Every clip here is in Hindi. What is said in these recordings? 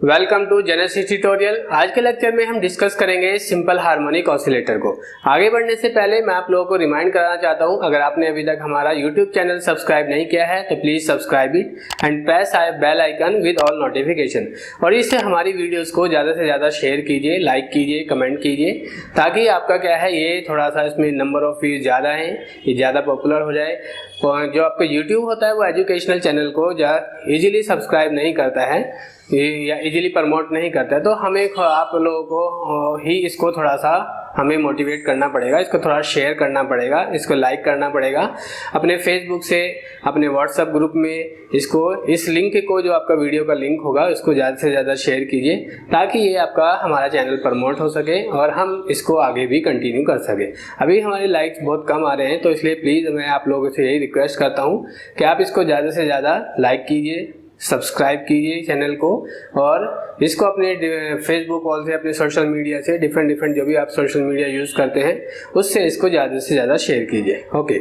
Welcome to genesis tutorial. आज के लेक्चर में हम डिस्कस करेंगे सिंपल हार्मोनिक ऑसिलेटर को। आगे बढ़ने से पहले मैं आप लोगों को रिमाइंड कराना चाहता हूं, अगर आपने अभी तक हमारा यूट्यूब चैनल सब्सक्राइब नहीं किया है तो please subscribe it and press bell icon with all notification. और इससे हमारी वीडियोस को ज़्यादा से ज़्यादा शेयर कीजिए, लाइक कीजिए, कमेंट कीजिए, ताकि आपका क्या है ये थोड़ा सा इसमें नंबर ऑफ व्यूज ज़्यादा हैं, ये ज़्यादा पॉपुलर हो जाए। जो आपका यूट्यूब होता है वो एजुकेशनल चैनल को इजीली सब्सक्राइब नहीं करता है या इजीली प्रमोट नहीं करता है, तो हमें आप लोगों को ही इसको थोड़ा सा हमें मोटिवेट करना पड़ेगा, इसको थोड़ा शेयर करना पड़ेगा, इसको लाइक करना पड़ेगा अपने फेसबुक से, अपने व्हाट्सएप ग्रुप में। इसको इस लिंक को, जो आपका वीडियो का लिंक होगा, उसको ज़्यादा से ज़्यादा शेयर कीजिए ताकि ये आपका हमारा चैनल प्रमोट हो सके और हम इसको आगे भी कंटिन्यू कर सके। अभी हमारे लाइक्स बहुत कम आ रहे हैं, तो इसलिए प्लीज़ मैं आप लोगों से यही रिक्वेस्ट करता हूँ कि आप इसको ज़्यादा से ज़्यादा लाइक कीजिए, सब्सक्राइब कीजिए चैनल को, और इसको अपने फेसबुक वॉल से, अपने सोशल मीडिया से, डिफरेंट जो भी आप सोशल मीडिया यूज़ करते हैं उससे इसको ज़्यादा से ज़्यादा शेयर कीजिए। ओके,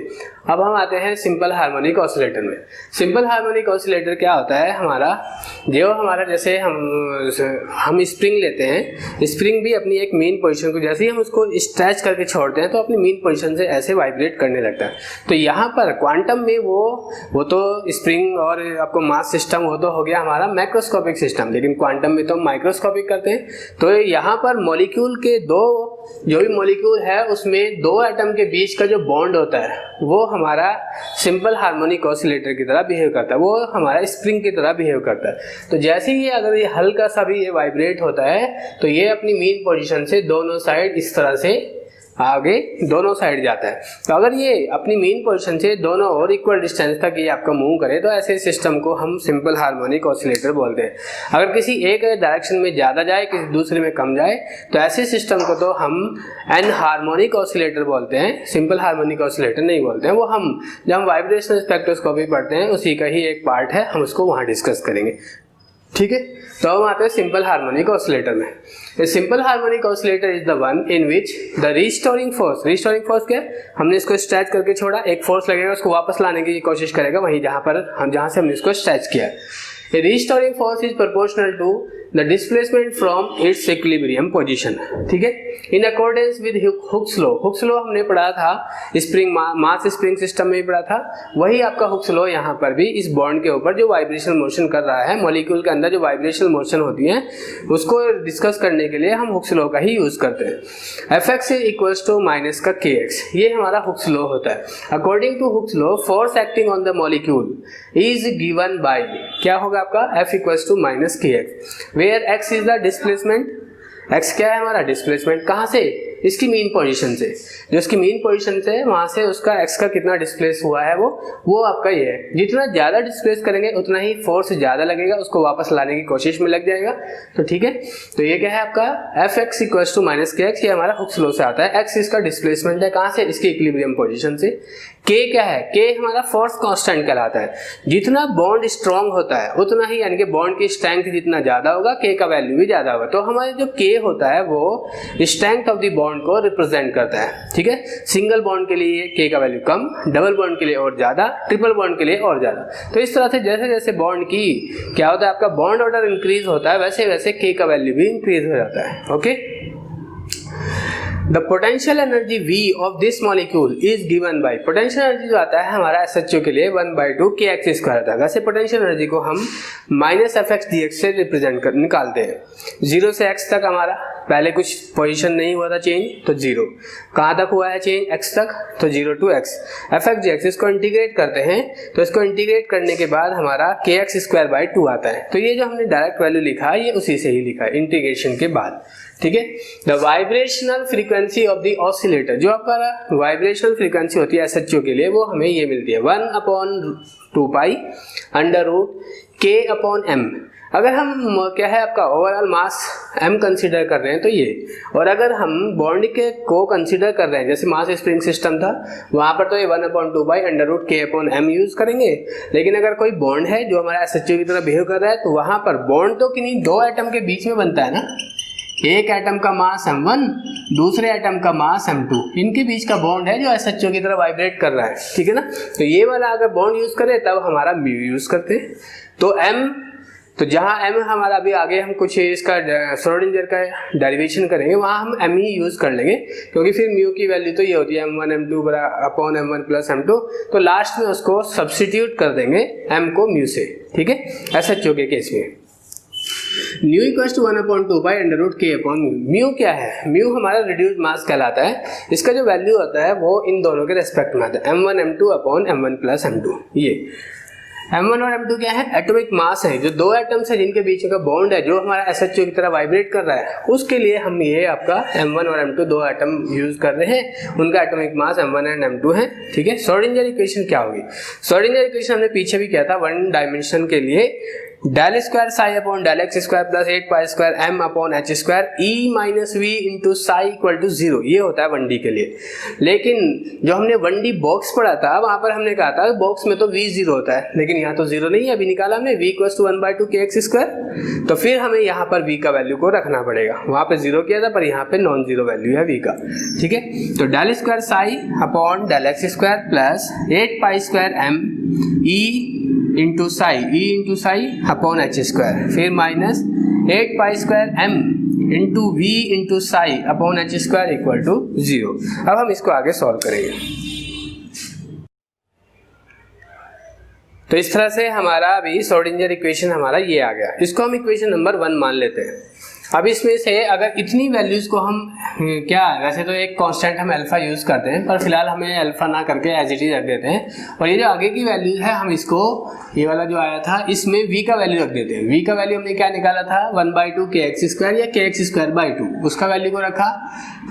अब हम आते हैं सिंपल हार्मोनिक ऑसिलेटर में। सिंपल हार्मोनिक ऑसिलेटर क्या होता है? हमारा जैसे हम स्प्रिंग लेते हैं, स्प्रिंग भी अपनी एक मेन पोजीशन को जैसे ही हम उसको स्ट्रेच करके छोड़ते हैं तो अपनी मेन पोजीशन से ऐसे वाइब्रेट करने लगता है। तो यहाँ पर क्वांटम में वो तो स्प्रिंग और आपको मास सिस्टम वो तो हो गया हमारा मैक्रोस्कोपिक सिस्टम, लेकिन क्वांटम में तो हम माइक्रोस्कोपिक करते हैं। तो यहाँ पर मॉलिक्यूल के जो भी मॉलिक्यूल है उसमें दो एटम के बीच का जो बॉन्ड होता है वो हमारा सिंपल हार्मोनिक ऑसिलेटर की तरह बिहेव करता है, वो हमारा स्प्रिंग की तरह बिहेव करता है। तो जैसे ही अगर ये हल्का सा भी ये वाइब्रेट होता है तो ये अपनी मेन पोजीशन से दोनों साइड इस तरह से आगे दोनों साइड जाता है। तो अगर ये अपनी मेन पोजीशन से दोनों और इक्वल डिस्टेंस तक ये आपका मूव करे तो ऐसे सिस्टम को हम सिंपल हार्मोनिक ऑसिलेटर बोलते हैं। अगर किसी एक डायरेक्शन में ज़्यादा जाए, किसी दूसरे में कम जाए, तो ऐसे सिस्टम को तो हम एन हार्मोनिक ऑसिलेटर बोलते हैं, सिंपल हार्मोनिक ऑसिलेटर नहीं बोलते हैं। वो जब हम वाइब्रेशनल स्पेक्ट्रोस्कोपी पढ़ते हैं उसी का ही एक पार्ट है, हम उसको वहाँ डिस्कस करेंगे। ठीक है, तो हम आते हैं सिंपल हार्मोनिक ऑसिलेटर में। Simple harmonic oscillator is the one in which the restoring force क्या है? हमने इसको स्ट्रेच करके छोड़ा, एक फोर्स लगेगा, उसको वापस लाने की कोशिश करेगा वहीं जहां से हमने इसको स्ट्रेच किया। A restoring force is proportional to the displacement from its equilibrium position। ठीक है, in accordance with Hooke's law हमने पढ़ा था स्प्रिंग मास स्प्रिंग सिस्टम में पढ़ा था, वही आपका Hooke's law यहाँ पर भी इस बॉन्ड के ऊपर जो वाइब्रेशनल मोशन कर रहा है, मॉलिक्यूल के अंदर जो वाइब्रेशनल मोशन होती है उसको डिस्कस करने के लिए हम Hooke's law का ही यूज करते हैं। Fx इक्वल्स टू माइनस का kx, ये हमारा Hooke's law होता है। According to Hooke's law, force acting on the molecule is given by, क्या होगा आपका? F equals to minus k x, where x is the displacement. x क्या है हमारा? डिस्प्लेसमेंट। कहाँ से? इसकी मेन पोजीशन से, जो इसकी मेन पोजीशन से वहां से उसका x का कितना डिस्प्लेस हुआ है वो आपका ये है। जितना ज्यादा डिस्प्लेस करेंगे उतना ही फोर्स ज्यादा लगेगा, उसको वापस लाने की कोशिश में लग जाएगा। तो ठीक है, तो ये क्या है आपका Fx equals to minus k x, ये हमारा हुक्स लॉ से आता है। x इसका डिस्प्लेसमेंट है, कहाँ से? इसकी इक्विलिब्रियम पोजीशन से। k क्या है? k हमारा फोर्स कांस्टेंट कहलाता है। जितना बॉन्ड स्ट्रांग होता है उतना ही, यानी कि बॉन्ड की स्ट्रेंथ जितना ज्यादा होगा k का वैल्यू भी ज्यादा होगा। तो हमारे जो k होता है वो स्ट्रेंथ ऑफ द बॉन्ड को रिप्रेजेंट करता है। ठीक है, सिंगल बॉन्ड के लिए k का वैल्यू कम, डबल बॉन्ड के लिए और ज्यादा, ट्रिपल बॉन्ड के लिए और ज्यादा। तो इस तरह से जैसे जैसे बॉन्ड की क्या होता है आपका बॉन्ड ऑर्डर इंक्रीज होता है, वैसे वैसे k का वैल्यू भी इंक्रीज हो जाता है। Okay, The potential energy V of this molecule is given by, potential energy जो आता है हमारा SHO के लिए 1/2 kx स्क्वायर आता है। वैसे पोटेंशियल एनर्जी को हम माइनस fx dx से रिप्रेजेंट कर निकालते हैं। 0 से x तक हमारा पहले कुछ पोजीशन नहीं हुआ था चेंज, तो 0 कहाँ तक हुआ है चेंज? x तक, तो 0 to x fx dx। इसको इंटीग्रेट करते हैं, तो इसको इंटीग्रेट करने के बाद हमारा kx स्क्वायर बाई 2 आता है। तो ये जो हमने डायरेक्ट वैल्यू लिखा है ये उसी से ही लिखा है इंटीग्रेशन के बाद। ठीक है, the vibrational frequency of the oscillator, जो आपका वाइब्रेशनल फ्रीक्वेंसी होती है SHO के लिए, वो हमें ये मिलती है 1/2 pi under root k upon m। अगर हम क्या है आपका ओवरऑल मास m कंसीडर कर रहे हैं तो ये, और अगर हम बॉन्ड के को कंसीडर कर रहे हैं, जैसे मास स्प्रिंग सिस्टम था वहां पर तो ये 1/2 by under root k upon m use करेंगे। लेकिन अगर कोई बॉन्ड है जो हमारा SHO की तरह बिहेव कर रहा है तो वहां पर बॉन्ड तो किन्हीं दो एटम के बीच में बनता है ना, एक एटम का मास m1, दूसरे एटम का मास m2, इनके बीच का बॉन्ड है जो SHO की तरह वाइब्रेट कर रहा है। ठीक है ना, तो ये वाला अगर बॉन्ड यूज करें तब हमारा म्यू यूज करते हैं। तो m तो जहाँ m हमारा अभी आगे हम कुछ इसका श्रोडिंगर का डेरिवेशन करेंगे वहाँ हम m ही यूज़ कर लेंगे, क्योंकि फिर म्यू की वैल्यू तो ये होती है m1 m2 upon m1 plus m2, तो लास्ट में उसको सब्स्टिट्यूट कर देंगे m को म्यू से, ठीक है। SHO के केस में mu equals to 1/2 pi under root k upon mu. Mu क्या है? म्यू हमारा रिड्यूस्ड मास कहलाता है। इसका जो वैल्यू होता है वो इन दोनों के रेस्पेक्ट में आता है, m1 m2 upon m1 plus m2। ये m1 और m2 क्या है? एटॉमिक मास है, जो दो एटम्स है जिनके बीच का बॉन्ड है, जो हमारा SHO की तरह वाइब्रेट कर रहा है, उसके लिए हम ये आपका m1 और m2 दो एटम यूज कर रहे हैं, उनका atomic mass m1 and m2 है, ठीक है। श्रोडिंगर इक्वेशन क्या होगी? श्रोडिंगर इक्वेशन हमने पीछे भी किया था, वन डायमेंशन के लिए del square psi upon del x square plus 8 pi square m upon h square e minus v into psi equal to 0, ये होता है 1D के लिए। लेकिन जो हमने 1D बॉक्स पढ़ा था वहां पर हमने कहा था बॉक्स में तो v 0 होता है, लेकिन यहाँ तो 0 नहीं है, अभी निकाला हमने v equal to 1/2 kx square, तो फिर हमें यहाँ पर v का वैल्यू को रखना पड़ेगा। वहां पे 0 किया था पर यहाँ पे नॉन जीरो वैल्यू है v का, ठीक है। तो del square psi upon del x square plus 8 pi square m e into psi, e into psi upon h square, फिर minus 8 pi square m into v into psi upon h square equal to 0। अब हम इसको आगे सॉल्व करेंगे। तो इस तरह से हमारा अभी श्रोडिंगर इक्वेशन हमारा ये आ गया, इसको हम इक्वेशन नंबर 1 मान लेते हैं। अब इसमें से अगर इतनी वैल्यूज को हम क्या, वैसे तो एक कांस्टेंट हम अल्फा यूज करते हैं, पर फिलहाल हमें अल्फा ना करके एज इट इज रख देते हैं, और ये जो आगे की वैल्यूज है हम इसको, ये वाला जो आया था इसमें v का वैल्यू रख देते हैं। v का वैल्यू हमने क्या निकाला था? 1/2 kx स्क्वायर या kx स्क्वायर बाई 2, उसका वैल्यू को रखा,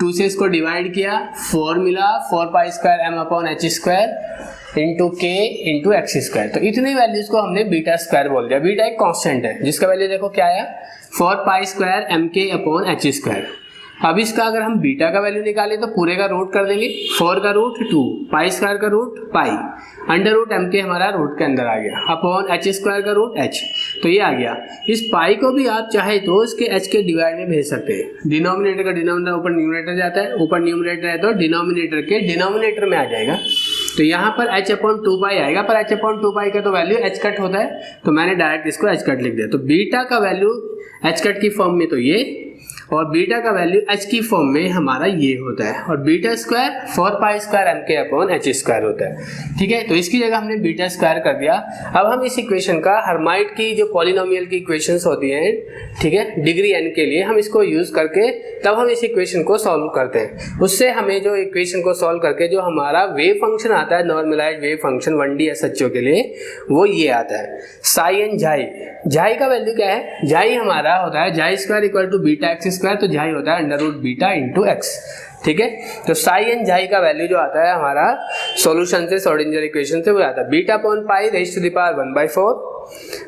2 से इसको डिवाइड किया, 4 मिला, 4 pi square m upon h square into के इंटू एक्स स्क्वायर। तो इतनी वैल्यूज को हमने बीटा स्क्वायर बोल दिया। बीटा एक कांस्टेंट है जिसका वैल्यू देखो क्या आया, 4 pi square m k upon h square. अब इसका अगर हम बीटा का वैल्यू निकालें तो पूरे का रूट कर देंगे, 4 का रूट 2, पाई स्क्वायर का root pi, under root m के हमारा रूट के अंदर आ गया, अपॉन एच स्क्वायर का रूट एच, तो ये आ गया। इस पाई को भी आप चाहे तो इसके एच के डिवाइड में भेज सकते हैं। डिनोमिनेटर का डिनोमिनेटर ऊपर न्यूमरेटर जाता है, ऊपर न्यूमरेटर है तो डिनोमिनेटर के डिनोमिनेटर में आ जाएगा। तो यहाँ पर h अपॉन 2 पाई आएगा, पर h अपॉन 2 पाई का तो वैल्यू h कट होता है, तो मैंने डायरेक्ट इसको h कट लिख दिया। तो बीटा का वैल्यू h कट की फॉर्म में तो ये, और बीटा का वैल्यू h की फॉर्म में हमारा ये होता है, और beta square 4 pi square m k upon h square होता है, ठीक है। तो इसकी जगह हमने बीटा स्क्वायर कर दिया। अब हम इस इक्वेशन का हर्माइट की जो पॉलिनोमियल की इक्वेशंस होती हैं, ठीक है, डिग्री n के लिए, हम इसको यूज करके तब हम इस इक्वेशन को सॉल्व करते हैं। उससे हमें जो इक्वेशन को सॉल्व करके जो हमारा वेव फंक्शन आता है, normalised wave function 1D SHO के लिए, वो ये आता है साई एन झाई। झाई का वैल्यू क्या है? झाई हमारा होता है xi square equal to beta x square, तो झाई होता है under root beta into x, ठीक है। तो साई एन झाई का वैल्यू जो आता है हमारा सॉल्यूशन से, श्रोडिंगर इक्वेशन से, वो आता है beta upon pi raise to the power 1/4,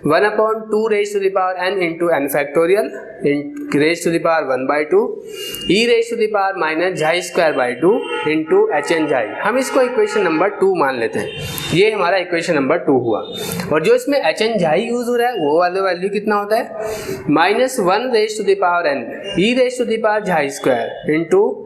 1 upon 2 raise to the power n into n factorial raise to the power 1/2 e raise to the power minus xi square by 2 into h n xi. हम इसको इक्वेशन नंबर 2 मान लेते हैं, ये हमारा इक्वेशन नंबर 2 हुआ। और जो इसमें एच एन झाई यूज हो रहा है वो वाला वैल्यू कितना होता है? -1 raise to the power n e raise to the power xi square into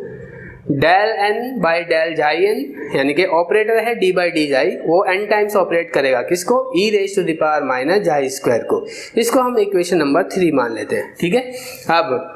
del n by del xi n, यानी कि ऑपरेटर है d बाई डी झाई, वो n टाइम्स ऑपरेट करेगा किसको? e raise to the power minus xi square को। इसको हम इक्वेशन नंबर 3 मान लेते हैं, ठीक है। अब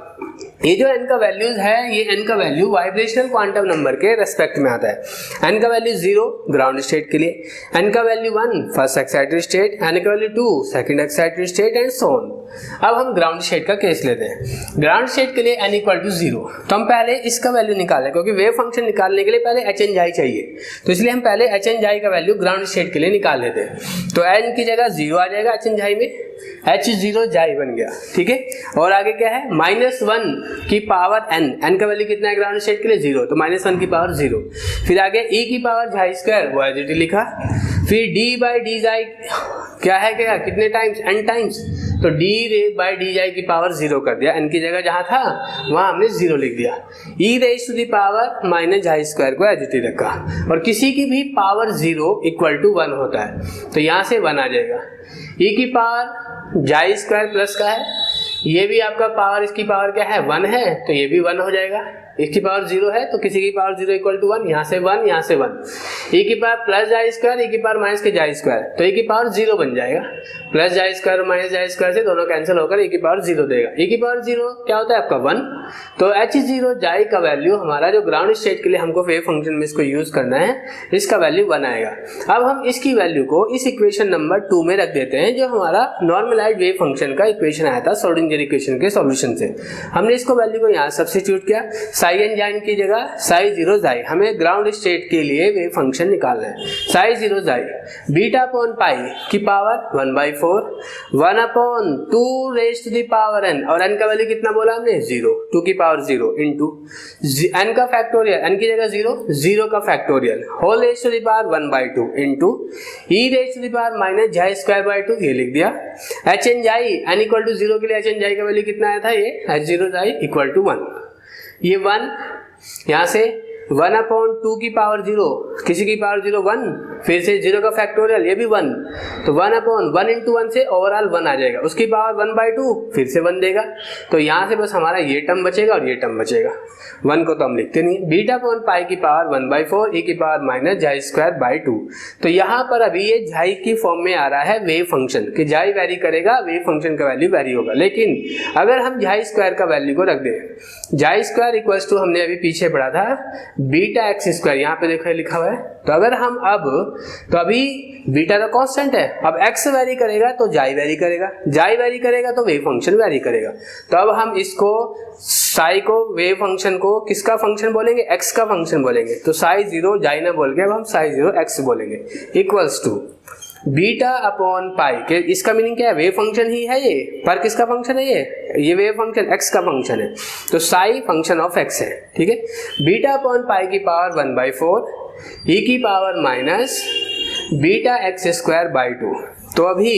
ये जो n का वैल्यूज है, ये n का वैल्यू वाइब्रेशनल क्वांटम नंबर के रेस्पेक्ट में आता है। n का वैल्यू 0 ग्राउंड स्टेट के लिए, n का value 1 first excited state, n का value 2 second excited state and so on. अब हम ग्राउंड स्टेट का केस लेते हैं। ग्राउंड स्टेट के लिए n इक्वल टू 0, तो हम पहले इसका वैल्यू निकालें, क्योंकि वेव फंक्शन निकालने के लिए पहले एच एन झाई चाहिए, तो इसलिए हम पहले एच एन झाई का वैल्यू ग्राउंड स्टेट के लिए निकाल लेते हैं। तो n की जगह 0 आ जाएगा एच एन झाई में, h0 झाई बन गया, ठीक है। और आगे क्या है? -1 की पावर n का वैल्यू कितना है ग्राउंड स्टेट के लिए? 0, तो -1 की पावर 0। फिर आगे e की पावर झाई स्क्वायर, वो एज इट इज लिखा। फिर d बाई डी झाई क्या है, क्या कितने टाइम्स? n टाइम्स, तो d बाई डी झाई की पावर 0 कर दिया, n की जगह जहां था वहां हमने 0 लिख दिया। e raise to the power minus xi square को एज इट इज रखा, और किसी की भी पावर 0 इक्वल टू 1 होता है, तो यहाँ से 1 आ जाएगा। e की पावर झाई स्क्वायर प्लस का है, ये भी आपका पावर, इसकी पावर क्या है? 1 है, तो ये भी 1 हो जाएगा। e की पावर 0 है तो किसी की पावर 0 इक्वल टू 1, यहाँ से 1, यहाँ से 1, e की पावर प्लस जाई स्क्वायर, e की पावर माइनस के जाई स्क्वायर, तो e की पावर 0 बन जाएगा। प्लस जाई स्क्वायर माइनस जाई स्क्वायर से दोनों कैंसिल होकर e की पावर 0 देगा। e की पावर 0 क्या होता है आपका 1, तो h0 जाई का वैल्यू हमारा जो ग्राउंड स्टेट के लिए हमको वेव फंक्शन में इसको यूज करना है, इसका वैल्यू 1 आएगा। अब हम इसकी वैल्यू को इस इक्वेशन नंबर 2 में रख देते हैं, जो हमारा नॉर्मलाइज्ड वेव फंक्शन का इक्वेशन आया था श्रोडिंगर इक्वेशन के सॉल्यूशन से। हमने इसको वैल्यू को यहाँ सब्स्टिट्यूट किया, साई एन जाइन की जगह साई 0 जाई, हमें ग्राउंड स्टेट के लिए वेव फंक्शन निकालना है। साई 0 जाई बीटा अपॉन पाई की power 1/4, 1 upon 2 raise to the power n, और n का वैल्यू कितना बोला हमने 0, 2 की पावर 0 इंटू n का फैक्टोरियल, n की जगह 0, 0 का factorial, whole raise to the power 1/2 into e raise to the power minus xi square by 2, ये लिख दिया। h n xi n equal to 0 के लिए h n जाई का वैल्यू कितना आया था, ये h0 जाई इक्वल टू 1, ये 1, यहाँ से 1 अपॉन 2 की पावर 0, किसी की पावर 0 1, फिर से 0 का फैक्टोरियल, ये भी 1, तो 1 अपॉन 1 इंटू 1 से ओवरऑल 1 आ जाएगा, उसकी पावर 1/2 फिर से 1 देगा, तो यहाँ से बस हमारा ये टर्म बचेगा और ये टर्म बचेगा। 1 को तो हम लिखते नहीं। बीटा अपॉन पाई की पावर 1/4 e की power minus xi square by 2, तो यहाँ पर अभी ये जाई की फॉर्म में आ रहा है वेव फंक्शन, कि जाई वेरी करेगा, वेव फंक्शन का वैल्यू वेरी होगा। लेकिन अगर हम जाई स्क्वायर का वैल्यू को रख दें, जाई स्क्वायर इक्वल्स टू हमने अभी पीछे पढ़ा था बीटा एक्स स्क्वायर, यहाँ पे देखो लिखा हुआ है, तो अगर हम तो अभी बीटा तो कांस्टेंट है, अब एक्स वेरी करेगा तो जाई वेरी करेगा, जाई वेरी करेगा तो वेव फंक्शन वेरी करेगा। तो अब हम इसको साई को, वेव फंक्शन को किसका फंक्शन बोलेंगे, एक्स का फंक्शन बोलेंगे, तो साई 0 जाई ना बोल के अब हम साई 0 एक्स बोलेंगे, equals to beta upon pi के, इसका मीनिंग क्या है, वेव फंक्शन ही है ये, पर किसका फंक्शन है ये वेव फंक्शन एक्स का फंक्शन है, तो साई फंक्शन ऑफ एक्स है, ठीक है। बीटा अपॉन पाई की पावर 1/4 e की power minus beta x square by 2, तो अभी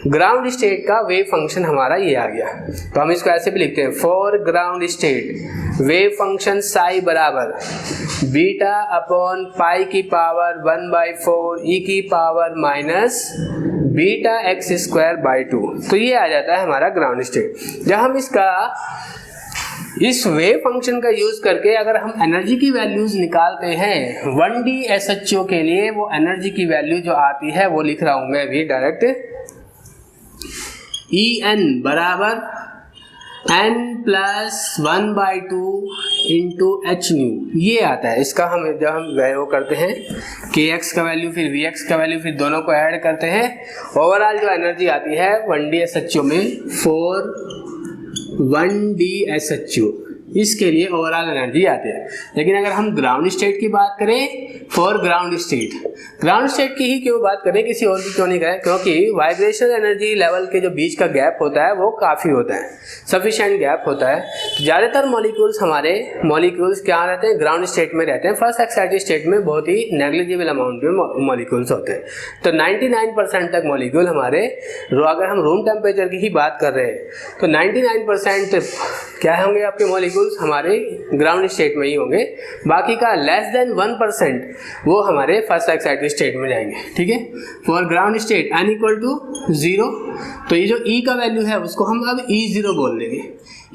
ग्राउंड स्टेट का वेव फंक्शन हमारा ये आ गया, तो हम इसको ऐसे भी लिखते हैं, for ground state wave function psi बराबर बीटा अपॉन पाई की पावर 1/4 e की power minus beta x square by 2, तो ये आ जाता है हमारा ग्राउंड स्टेट। जब हम इस वेव फंक्शन का यूज करके अगर हम एनर्जी की वैल्यूज निकालते हैं 1D SHO के लिए, वो एनर्जी की वैल्यू जो आती है वो लिख रहा हूं मैं अभी डायरेक्ट, En बराबर n plus 1/2 into H new, ये आता है। इसका हम जब हम वो करते हैं kx का वैल्यू फिर vx का वैल्यू फिर दोनों को ऐड करते हैं, ओवरऑल जो एनर्जी आती है 1D SHO में 1D SHO, इसके लिए ओवरऑल एनर्जी आती है। लेकिन अगर हम ग्राउंड स्टेट की बात करें, फॉर ग्राउंड स्टेट की ही क्यों बात करें, किसी और की क्यों नहीं करें, क्योंकि वाइब्रेशनल एनर्जी लेवल के जो बीच का गैप होता है वो काफ़ी होता है, सफिशिएंट गैप होता है। तो ज़्यादातर मॉलिक्यूल्स क्या रहते हैं, ग्राउंड स्टेट में रहते हैं। फर्स्ट एक्साइटेड स्टेट में बहुत ही नेग्लिजिबल अमाउंट में मॉलिक्यूल्स होते हैं। तो 99% तक मॉलिक्यूल हमारे, अगर हम रूम टेम्परेचर की ही बात कर रहे हैं तो 99% क्या होंगे आपके मॉलिक्यूल्स हमारे ग्राउंड स्टेट में ही होंगे, बाकी का लेस देन 1% वो हमारे फर्स्ट एक्साइटेड स्टेट में जाएंगे, ठीक है। For ground state n equal to 0, तो ये जो E का वैल्यू है उसको हम अब E0 बोल देंगे,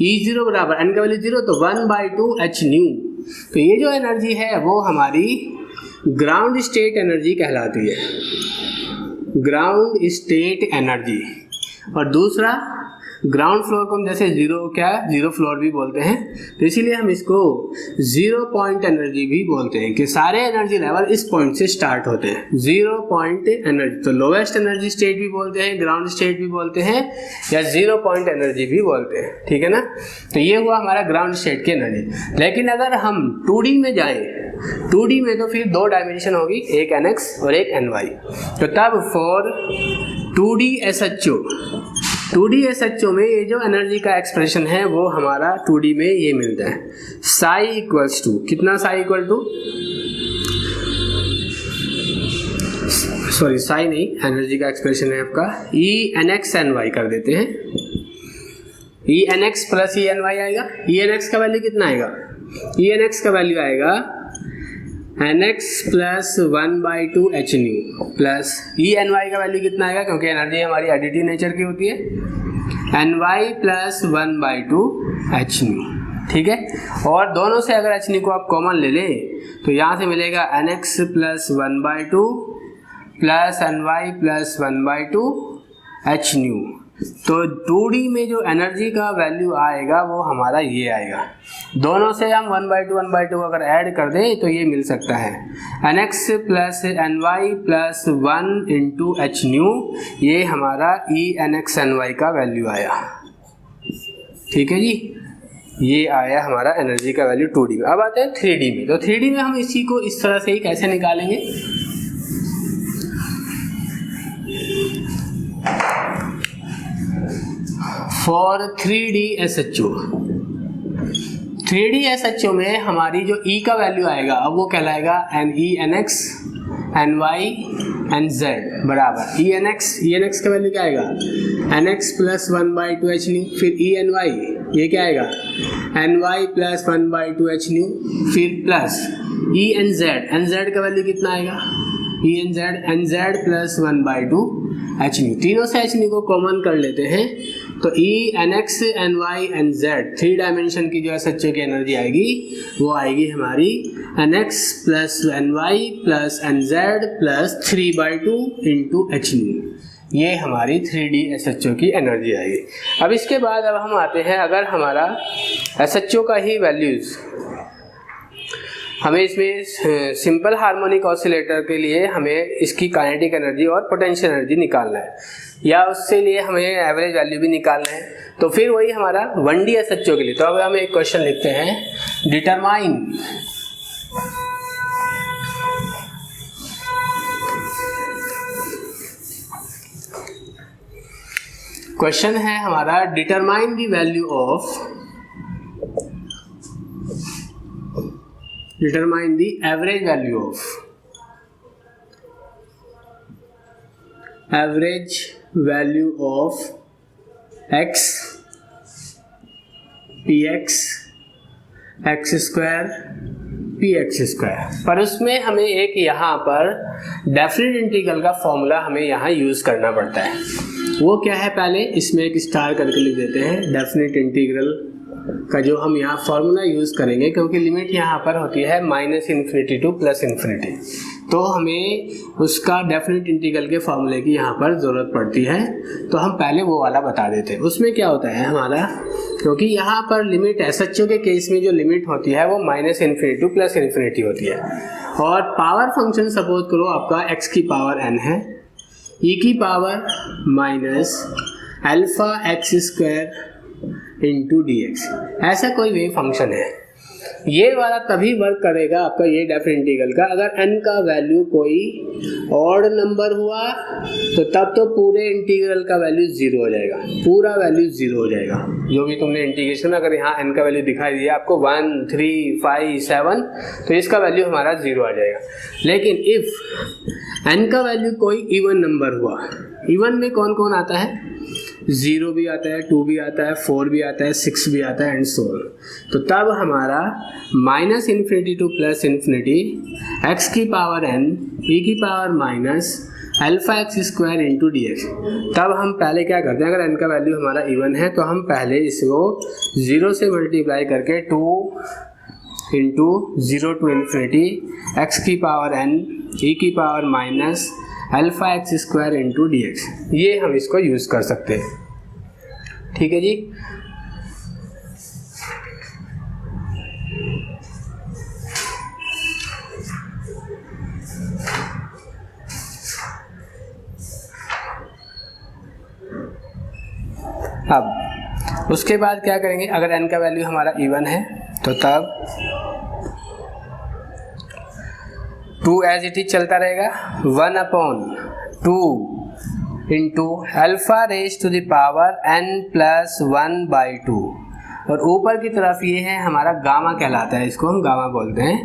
E0 बराबर n का वैल्यू 0 तो 1/2 h न्यू, तो ये जो एनर्जी है वो हमारी ग्राउंड स्टेट एनर्जी कहलाती है, ग्राउंड स्टेट एनर्जी। और दूसरा ग्राउंड फ्लोर को हम जैसे जीरो फ्लोर भी बोलते हैं, तो इसीलिए हम इसको 0 पॉइंट एनर्जी भी बोलते हैं, कि सारे एनर्जी लेवल इस पॉइंट से स्टार्ट होते हैं, 0 पॉइंट एनर्जी। तो लोवेस्ट एनर्जी स्टेट भी बोलते हैं, ग्राउंड स्टेट भी बोलते हैं, या 0 पॉइंट एनर्जी भी बोलते हैं, ठीक है ना। तो ये हुआ हमारा ग्राउंड स्टेट की एनर्जी। लेकिन अगर हम 2D में जाएं, 2D में तो फिर 2 डायमेंशन होगी, एक NX और एक NY। तो तब फॉर 2D SHO में ये जो एनर्जी का एक्सप्रेशन है वो हमारा 2D में ये मिलता है, साई इक्वल्स टू कितना, साई इक्वल टू साई नहीं, एनर्जी का एक्सप्रेशन है आपका ENX NY कर देते हैं, ENX प्लस ENY आएगा। ENX का वैल्यू कितना आएगा, ENX का वैल्यू आएगा NX plus 1/2 h new plus ENY का वैल्यू कितना आएगा, क्योंकि एनर्जी हमारी एडिटिव नेचर की होती है, NY प्लस 1/2 h न्यू, ठीक है। और दोनों से अगर एच न्यू को आप कॉमन ले लें तो यहाँ से मिलेगा NX plus 1/2 plus NY plus 1/2 H new. तो 2D में जो एनर्जी का वैल्यू आएगा वो हमारा ये आएगा। दोनों से हम 1/2 अगर ऐड कर दें तो ये मिल सकता है NX plus NY plus 1 into H new, ये हमारा ENX NY का वैल्यू आया। ठीक है जी, ये आया हमारा एनर्जी का वैल्यू 2D में। अब आते हैं 3D में। तो 3D में हम इसी को इस तरह से ही कैसे निकालेंगे, for 3D SHO। 3D SHO में हमारी जो E का वैल्यू आएगा अब वो कहलाएगा NE NX NY NZ बराबर ENX का वैल्यू क्या आएगा NX प्लस 1/2 एच न्यू, फिर ENY ये क्या आएगा NY प्लस 1/2 एच न्यू, फिर प्लस NZ का वैल्यू कितना आएगा NZ प्लस 1/2 एच न्यू। तीनों से एच न्यू को कॉमन कर लेते हैं तो ENX NY NZ 3 डायमेंशन की जो SHO की एनर्जी आएगी वो आएगी हमारी NX plus NY plus NZ plus 3/2 into H new. ये हमारी 3D SHO की एनर्जी आएगी। अब इसके बाद अब हम आते हैं, अगर हमारा SHO का ही वैल्यूज़ हमें इसमें सिंपल हार्मोनिक ऑसिलेटर के लिए हमें इसकी काइनेटिक एनर्जी और पोटेंशियल एनर्जी निकालना है, या उससे लिए हमें एवरेज वैल्यू भी निकालना है, तो फिर वही हमारा 1D SHO के लिए। तो अब हम एक क्वेश्चन लिखते हैं, डिटरमाइन क्वेश्चन है हमारा, determine the value of determine the average value of x px x square px square। पर उसमें हमें एक यहाँ पर डेफिनेट इंटीग्रल का फॉर्मूला हमें यहाँ यूज़ करना पड़ता है। वो क्या है, पहले इसमें एक स्टार करके लिख देते हैं। डेफिनेट इंटीग्रल का जो हम यहाँ फॉर्मूला यूज़ करेंगे, क्योंकि लिमिट यहाँ पर होती है -∞ टू +∞, तो हमें उसका डेफिनेट इंटीग्रल के फॉर्मूले की यहाँ पर ज़रूरत पड़ती है। तो हम पहले वो वाला बता देते हैं। उसमें क्या होता है हमारा, क्योंकि यहाँ पर लिमिट SHO के केस में जो लिमिट होती है वो -∞ टू +∞ होती है, और पावर फंक्शन सपोज करो आपका x की पावर n है, e की power minus alpha x square into dx, ऐसा कोई वेव फंक्शन है। ये वाला तभी वर्क करेगा आपका ये डेफिनेट इंटीग्रल का अगर n का वैल्यू कोई ऑड नंबर हुआ, तो तब तो पूरे इंटीग्रल का वैल्यू 0 हो जाएगा, पूरा वैल्यू 0 हो जाएगा। जो भी तुमने इंटीग्रेशन में अगर यहाँ n का वैल्यू दिखाई दिया आपको 1, 3, 5, 7, तो इसका वैल्यू हमारा 0 आ जाएगा। लेकिन इफ n का वैल्यू कोई इवन नंबर हुआ, इवन में कौन कौन आता है, 0 भी आता है, 2 भी आता है, 4 भी आता है, 6 भी आता है एंड सो ऑन। तो तब हमारा -∞ टू +∞ x की पावर n e की power minus alpha x square into dx। तब हम पहले क्या करते हैं, अगर n का वैल्यू हमारा इवन है तो हम पहले इसको 0 से मल्टीप्लाई करके 2 इंटू 0 टू ∞ x की पावर n e की power minus alpha x square into dx, ये हम इसको यूज़ कर सकते हैं। ठीक है जी। अब उसके बाद क्या करेंगे, अगर n का वैल्यू हमारा इवन है तो तब 2 एज इट इज चलता रहेगा, 1/2 into alpha raise to the power n plus 1/2, और ऊपर की तरफ ये है हमारा गामा कहलाता है, इसको हम गामा बोलते हैं,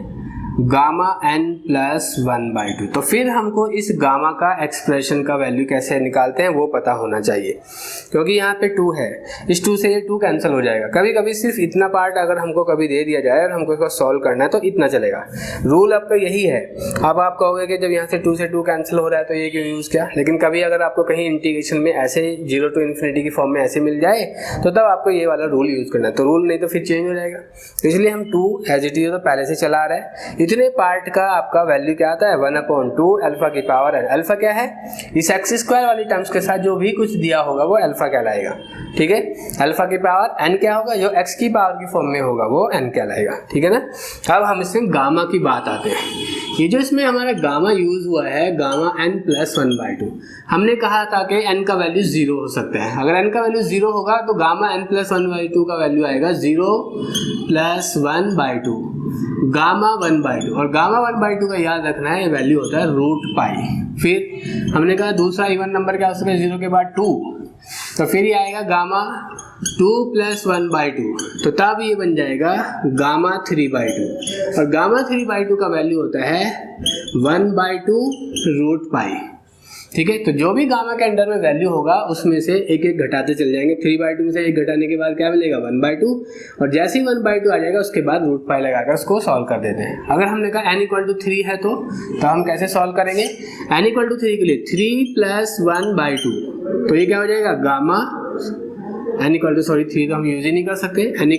गामा n प्लस 1/2। तो फिर हमको इस गामा का एक्सप्रेशन का वैल्यू कैसे निकालते हैं वो पता होना चाहिए, क्योंकि यहाँ पे 2 है, इस 2 से ये 2 कैंसिल हो जाएगा। कभी कभी सिर्फ इतना पार्ट अगर हमको कभी दे दिया जाए और हमको इसको सॉल्व करना है तो इतना चलेगा। रूल आपका यही है। अब आप कहोगे कि जब यहाँ से 2 से 2 कैंसिल हो रहा है तो ये क्यों यूज़ किया, लेकिन कभी अगर आपको कहीं इंटीग्रेशन में ऐसे 0 to ∞ की फॉर्म में ऐसे मिल जाए तो तब आपको ये वाला रूल यूज़ करना है। तो रूल नहीं तो फिर चेंज हो जाएगा, इसलिए हम 2 एज इट इज तो पहले से चला रहा है। इतने पार्ट का आपका वैल्यू क्या आता है 1/2 अल्फा की पावर n। अल्फा क्या है, इस x² वाली टर्म्स के साथ जो भी कुछ दिया होगा वो अल्फा कहलाएगा, ठीक है। अल्फा की पावर n क्या होगा, जो x की पावर की फॉर्म में होगा वो n कहलाएगा, ठीक है ना। अब हम इसमें गामा की बात आते हैं। ये जो इसमें हमारा गामा यूज हुआ है, गामा n प्लस 1/2, हमने कहा था कि n का वैल्यू 0 हो सकता है। अगर n का वैल्यू 0 होगा तो गामा n प्लस 1/2 का वैल्यू आएगा 0 प्लस 1/2 गामा 1/2। और गामा 1/2 का याद रखना है, वैल्यू होता है √π। फिर हमने कहा दूसरा इवन नंबर क्या हो सकता है 0 के बाद 2, तो फिर ये आएगा गामा 2 प्लस 1/2, तो तब ये बन जाएगा गामा 3/2। और गामा 3/2 का वैल्यू होता है 1/2 √π, ठीक है। तो जो भी गामा के अंडर में वैल्यू होगा उसमें से एक एक घटाते चल जाएंगे। 3/2 में से एक घटाने के बाद क्या मिलेगा 1/2, और जैसे ही 1/2 आ जाएगा उसके बाद √π लगाकर उसको सॉल्व कर देते हैं। अगर हमने कहा n = 3 है तो हम कैसे सॉल्व करेंगे, n = 3 के लिए 3 प्लस 1/2, तो ये क्या हो जाएगा गामा n = 3 तो हम यूज ही नहीं कर सकते, n =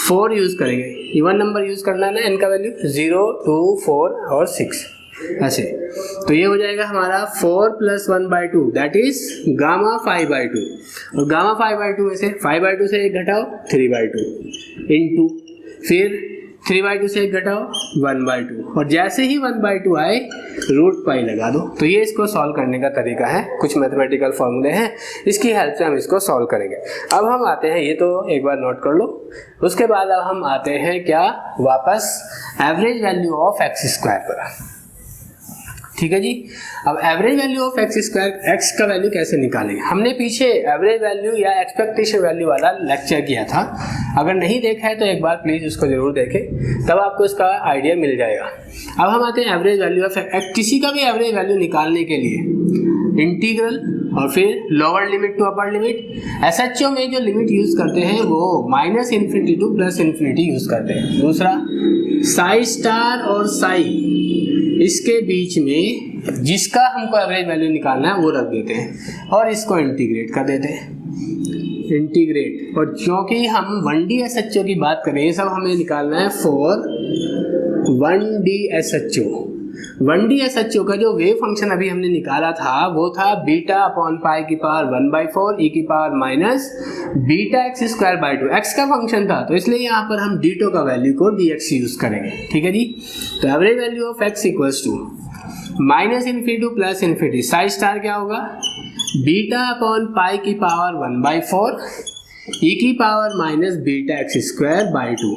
4 यूज करेंगे। इवन नंबर यूज करना है ना, n का वैल्यू 0 2 4 और 6 ऐसे, तो ये हो जाएगा हमारा 4 प्लस 1/2 दैट इज गामा 5/2। और गामा 5/2 में से 5/2 से एक घटाओ 3/2 इंटू, फिर 3/2 से एक घटाओ 1/2, और जैसे ही 1/2 आए √π लगा दो। तो ये इसको सॉल्व करने का तरीका है, कुछ मैथमेटिकल फॉर्मूले हैं, इसकी हेल्प से हम इसको सॉल्व करेंगे। अब हम आते हैं, ये तो एक बार नोट कर लो, उसके बाद अब हम आते हैं क्या, वापस एवरेज वैल्यू ऑफ x² पर, ठीक है जी। अब average value of x², x का वैल्यू कैसे निकालेंगे, हमने पीछे एवरेज वैल्यू या एक्सपेक्टेशन वैल्यू वाला लेक्चर किया था। अगर नहीं देखा है तो एक बार प्लीज उसको जरूर देखें, तब आपको इसका आइडिया मिल जाएगा। अब हम आते हैं एवरेज वैल्यू ऑफ किसी का भी एवरेज वैल्यू निकालने के लिए इंटीग्रल और फिर lower limit to upper limit. SHO में जो लिमिट यूज करते हैं वो -∞ टू +∞ यूज करते हैं। दूसरा साई स्टार और साई, इसके बीच में जिसका हमको एवरेज वैल्यू निकालना है वो रख देते हैं और इसको इंटीग्रेट कर देते हैं, इंटीग्रेट। और क्योंकि हम 1D SHO की बात करें, ये सब हमें निकालना है for 1D SHO। 1D SHO का जो वेव फंक्शन अभी हमने निकाला था वो था β/π⁴ e की पावर माइनस βx²/2, x का फंक्शन था, तो इसलिए यहाँ पर हम dτ का वैल्यू को dx यूज करेंगे, ठीक है जी। तो average value of x equals to -∞ to +∞, psi star क्या होगा β/π⁴ e की पावर माइनस βx²/2।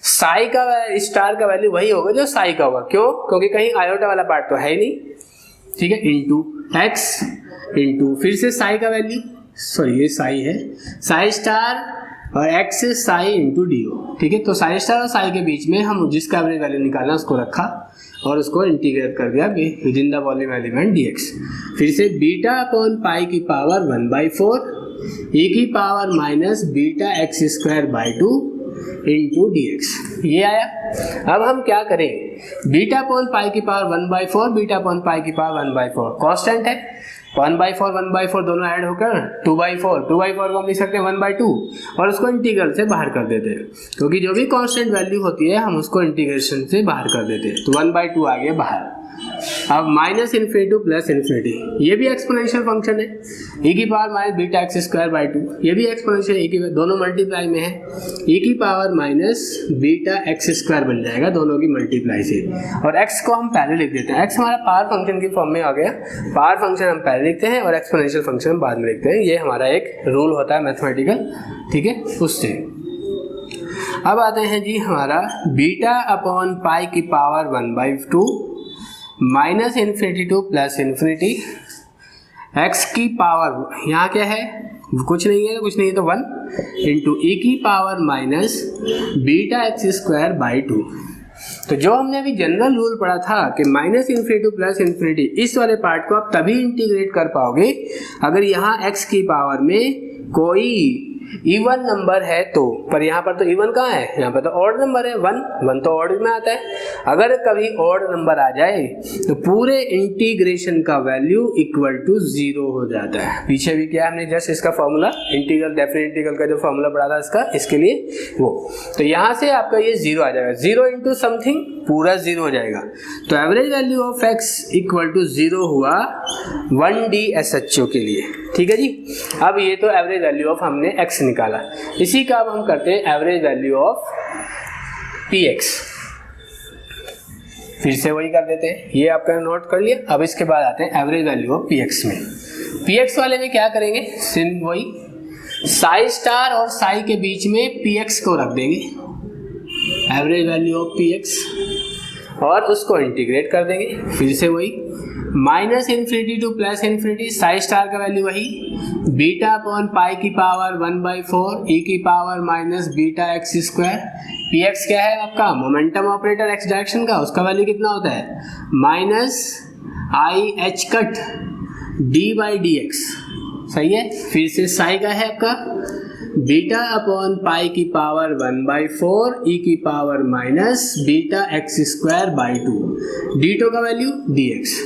साई का स्टार का वैल्यू वही होगा जो साई का होगा, क्यों, क्योंकि कहीं आयोटा वाला पार्ट तो है ही नहीं, ठीक है, इंटू x इंटू फिर से साई का वैल्यू, सॉरी ये साई है, साई स्टार और x से साई इंटू dio, ठीक है। तो साई स्टार और साई के बीच में हम जिसका एवरेज वैल्यू निकालना उसको रखा और उसको इंटीग्रेट कर दिया with in the volume element dx। फिर से β/π⁴ e की power minus βx²/2 into dx, ये आया। अब हम क्या करें, β/π⁴ β/π⁴ कांस्टेंट है, 1/4 दोनों ऐड होकर 2/4 को हम लिख सकते हैं 1/2 और उसको इंटीग्रल से बाहर कर देते हैं, क्योंकि जो भी कांस्टेंट वैल्यू होती है हम उसको इंटीग्रेशन से बाहर कर देते हैं, तो 1/2 आ गया बाहर। अब -∞ टू +∞, ये भी एक्सपोनेंशियल फंक्शन है, e की पावर माइनस βx²/2, ये भी एक्सपोनेंशियल, e की दोनों मल्टीप्लाई में है, e की पावर माइनस βx² बन जाएगा दोनों की मल्टीप्लाई से, और x को हम पहले लिख देते हैं, x हमारा पावर फंक्शन की फॉर्म में आ गया, पावर फंक्शन हम पहले लिखते हैं और एक्सपोनेंशियल फंक्शन हम बाद में लिखते हैं, ये हमारा एक रूल होता है मैथमेटिकल, ठीक है, उससे। अब आते हैं जी हमारा β/π⁴ -∞ टू +∞, x की पावर यहाँ क्या है, कुछ नहीं है तो 1 इंटू e की पावर माइनस βx²/2 तो जो हमने अभी जनरल रूल पढ़ा था कि minus infinity to plus infinity, इस वाले पार्ट को आप तभी इंटीग्रेट कर पाओगे अगर यहाँ x की पावर में कोई इवन नंबर है तो। पर यहाँ पर तो इवन कहाँ है, यहाँ पर तो ऑड नंबर है, वन तो ऑड में आता है। अगर कभी ऑड नंबर आ जाए तो पूरे इंटीग्रेशन का वैल्यू इक्वल टू 0 हो जाता है। पीछे भी क्या हमने जस्ट इसका फॉर्मूला इंटीग्रल डेफिनेट इंटीग्रल का जो फॉर्मूला पढ़ा था इसका, इसके लिए वो, तो यहाँ से आपका ये 0 आ जाएगा, 0 इंटू समथिंग पूरा 0 हो जाएगा। तो average value of x equal to 0 हुआ 1D SHO के लिए। ठीक है जी। अब ये तो एवरेज वैल्यू ऑफ हमने x निकाला, इसी का अब हम करते हैं एवरेज वैल्यू ऑफ px। फिर से वही कर देते हैं, ये आपका नोट कर लिया। अब इसके बाद आते हैं एवरेज वैल्यू ऑफ px में। px वाले में क्या करेंगे, सिर्फ वही साई स्टार और साई के बीच में px को रख देंगे, एवरेज वैल्यू ऑफ px, और उसको इंटीग्रेट कर देंगे। फिर से वही minus infinity to plus infinity, Sai star का वैल्यू वही बीटा अपॉन पाई की पावर 1/4 e की power minus beta x square. P x क्या है आपका, मोमेंटम ऑपरेटर एक्स डायरेक्शन का, उसका वैल्यू कितना होता है minus I H cut D by d x. सही है। फिर से साई का है आपका बीटा अपॉन पाई की पावर 1/4 e की power minus beta x square by 2, d two का value d x.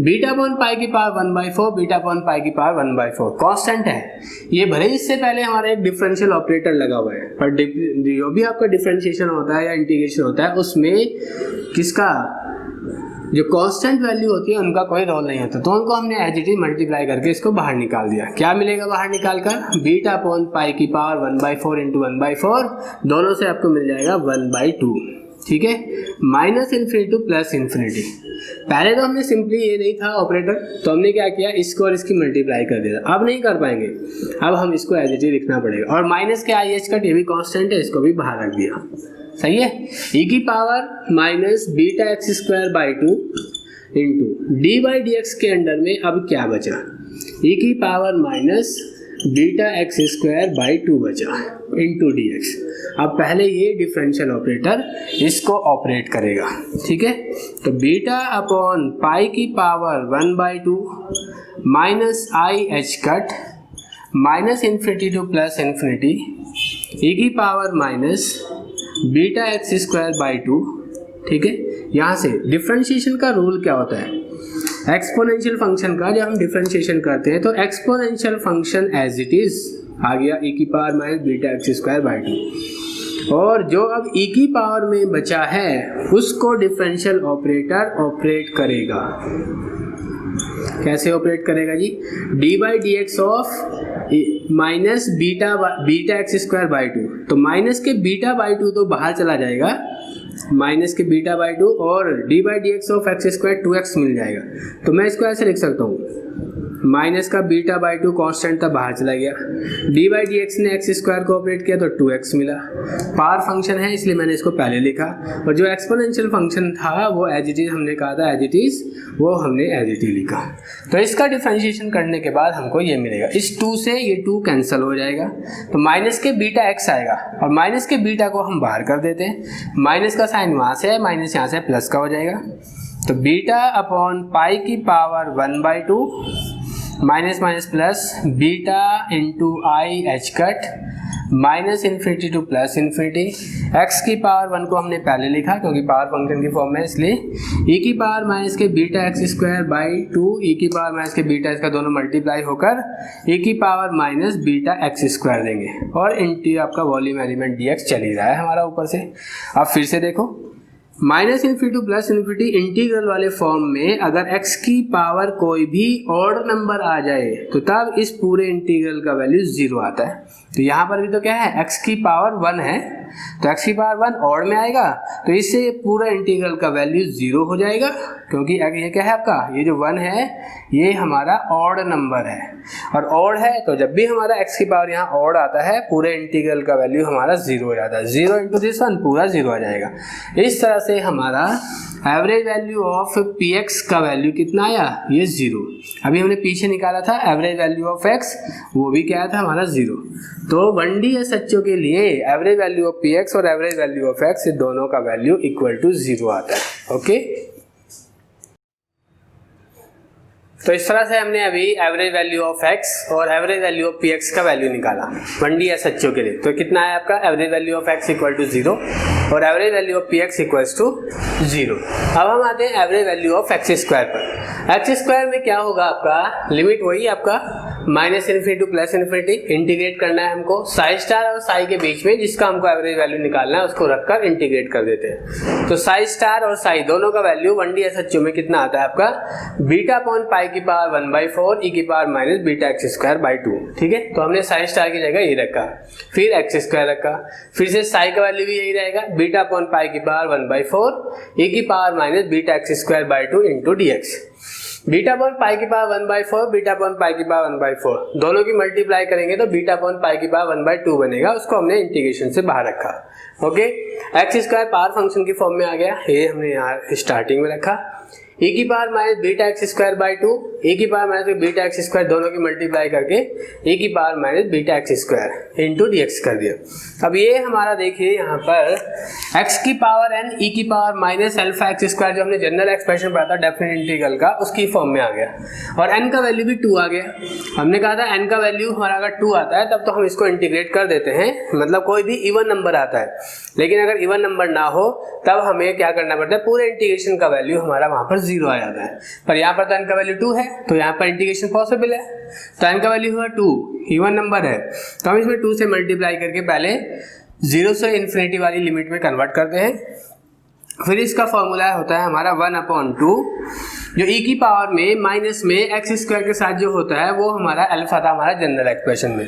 Beta upon pi की पावर 1/4, बीटा अपॉन पाई की पावर 1/4 कांस्टेंट है। ये भले इससे पहले हमारा एक डिफरेंशियल ऑपरेटर लगा हुआ है, पर जो भी आपका डिफरेंशिएशन होता है या इंटीग्रेशन होता है उसमें किसका जो कांस्टेंट वैल्यू होती है उनका कोई रोल नहीं होता, तो उनको हमने एज इट इज मल्टीप्लाई करके इसको बाहर निकाल दिया। क्या मिलेगा बाहर निकाल कर, बीटा अपॉन पाई की पावर 1/4 इंटू 1/4, दोनों से आपको मिल जाएगा 1/2। ठीक है। Minus infinity to plus infinity, पहले तो हमने सिंपली ये नहीं था ऑपरेटर, तो हमने क्या किया, इसको और इसकी मल्टीप्लाई कर दिया। अब नहीं कर पाएंगे, अब हम इसको एज इट इज लिखना पड़ेगा। और माइनस के आई एच का ये भी कॉन्स्टेंट है, इसको भी बाहर रख दिया। सही है। e की power minus beta x square by 2 into D by d x के अंडर में अब क्या बचा, e की power minus beta x square by 2 बचा इंटू डी एक्स। अब पहले ये डिफरेंशियल ऑपरेटर इसको ऑपरेट करेगा। ठीक है। तो बीटा अपॉन पाई की power 1/2 minus I H cut minus infinity to plus infinity e की power minus beta x square by 2। ठीक है। यहाँ से डिफरेंशिएशन का रूल क्या होता है, एक्सपोनेंशियल फंक्शन का जब हम डिफरेंशिएशन करते हैं तो exponential function as it is आ गया e की power minus beta x square by 2, और जो अब e की पावर में बचा है उसको डिफरेंशियल ऑपरेटर ऑपरेट करेगा। कैसे ऑपरेट करेगा जी, d by d x of minus beta x square by 2, तो माइनस के बीटा बाई 2 तो बाहर चला जाएगा, माइनस के बीटा बाई 2, और d by d x of x square 2x मिल जाएगा। तो मैं इसको ऐसे लिख सकता हूँ, माइनस का बीटा बाई 2 कॉन्स्टेंट था, बाहर चला गया, डी बाई डी एक्स ने एक्स स्क्वायर को ऑपरेट किया तो 2x मिला। पावर फंक्शन है इसलिए मैंने इसको पहले लिखा, और जो एक्सपोनेंशियल फंक्शन था वो एज इट इज हमने कहा था एज इट इज, वो हमने एज इट इज लिखा। तो इसका डिफरेंशिएशन करने के बाद हमको ये मिलेगा, इस 2 से ये 2 कैंसिल हो जाएगा, तो माइनस के बीटा x आएगा, और माइनस के बीटा को हम बाहर कर देते हैं, माइनस का साइन वहाँ से है, माइनस यहाँ से प्लस का हो जाएगा। तो बीटा अपॉन पाई की power 1/2 minus minus plus beta into I H cut minus infinity to plus infinity, x की पावर 1 को हमने पहले लिखा क्योंकि पावर फंक्शन की फॉर्म में, इसलिए e की पावर माइनस के beta x square by 2, e की पावर माइनस के बीटा, इसका दोनों मल्टीप्लाई होकर e की power minus beta x square देंगे, और इंटू आपका वॉल्यूम एलिमेंट dx चल ही रहा है हमारा ऊपर से। अब फिर से देखो, minus infinity to plus infinity integral वाले फॉर्म में अगर x की पावर कोई भी ऑड नंबर आ जाए तो तब इस पूरे इंटीग्रल का वैल्यू 0 आता है। तो यहाँ पर भी तो क्या है, x की पावर 1 है, तो x की पावर 1 ऑड में आएगा, तो इससे ये पूरा इंटीग्रल का वैल्यू 0 हो जाएगा, क्योंकि ये क्या है आपका, ये जो 1 है ये हमारा ऑड नंबर है, और ऑड है तो जब भी हमारा x की पावर यहाँ ऑड आता है पूरे इंटीग्रल का वैल्यू हमारा 0 हो जाता है। 0 इंटू दिस 1 पूरा 0 आ जाएगा। इस तरह से हमारा average value of p x का वैल्यू कितना आया, ये 0। अभी हमने पीछे निकाला था एवरेज वैल्यू ऑफ एक्स, वो भी क्या था हमारा 0। तो 1D SHO के लिए average value of p x और एवरेज वैल्यू ऑफ एक्स दोनों का वैल्यू इक्वल टू 0 आता है। ओके, तो इस तरह से हमने अभी एवरेज वैल्यू ऑफ एक्स और average value of p x का वैल्यू निकाला 1D SHO के लिए। तो कितना है आपका average value of x equal to 0 और average value of p x equal to 0। अब हम आते हैं average value of x square पर। एक्स स्क्वायर में क्या होगा आपका, लिमिट वही आपका -∞ टू +∞, इंटीग्रेट करना है हमको साई स्टार और साई के बीच में, जिसका हमको एवरेज वैल्यू निकालना है उसको रखकर इंटीग्रेट कर देते हैं। तो साई स्टार और साई दोनों का वैल्यू 1D SHO में कितना आता है आपका, बीटा अपॉन पाई की पावर 1/4 e की power minus beta x square by 2। ठीक है, तो हमने साई स्टार की जगह ये रखा, फिर एक्स स्क्वायर रखा, फिर से साई का वैल्यू भी यही रहेगा, बीटा अपॉन पाई की पावर 1/4 e की power minus beta x square by 2 into dx। Beta upon pi की पावर 1/4 बीटा अपॉन पाई की पावर 1/4 दोनों की मल्टीप्लाई करेंगे तो बीटा अपॉन पाई की पावर 1/2 बनेगा, उसको हमने इंटीग्रेशन से बाहर रखा। Okay, x square power function की फॉर्म में आ गया, ये हमने यहाँ स्टार्टिंग में रखा। e की power minus beta x square by 2, e की power minus beta x square दोनों की मल्टीप्लाई करके e की power minus beta x square into dx कर दिया। अब ये हमारा देखिए यहाँ पर x की पावर n e की power minus alpha x square जो हमने जनरल एक्सप्रेशन पढ़ा था डेफिनेट इंटीग्रल का, उसकी फॉर्म में आ गया और n का वैल्यू भी 2 आ गया। हमने कहा था n का वैल्यू हमारा अगर 2 आता है तब तो हम इसको इंटीग्रेट कर देते हैं, मतलब कोई भी इवन नंबर आता है, लेकिन अगर इवन नंबर ना हो तब हमें क्या करना पड़ता है, पूरे इंटीग्रेशन का वैल्यू हमारा वहां पर 0 आ जाता है। पर यहाँ पर तो n का वैल्यू 2 है तो यहाँ पर इंटीग्रेशन पॉसिबल है, तो n का वैल्यू हुआ 2, इवन नंबर है तो हम इसमें 2 से मल्टीप्लाई करके पहले 0 से इन्फिनिटी वाली लिमिट में कन्वर्ट करते हैं। फिर इसका फॉर्मूला होता है हमारा 1/2, जो e की पावर में माइनस में एक्स स्क्वायर के साथ जो होता है वो हमारा अल्फा था हमारा जनरल एक्सप्रेशन में,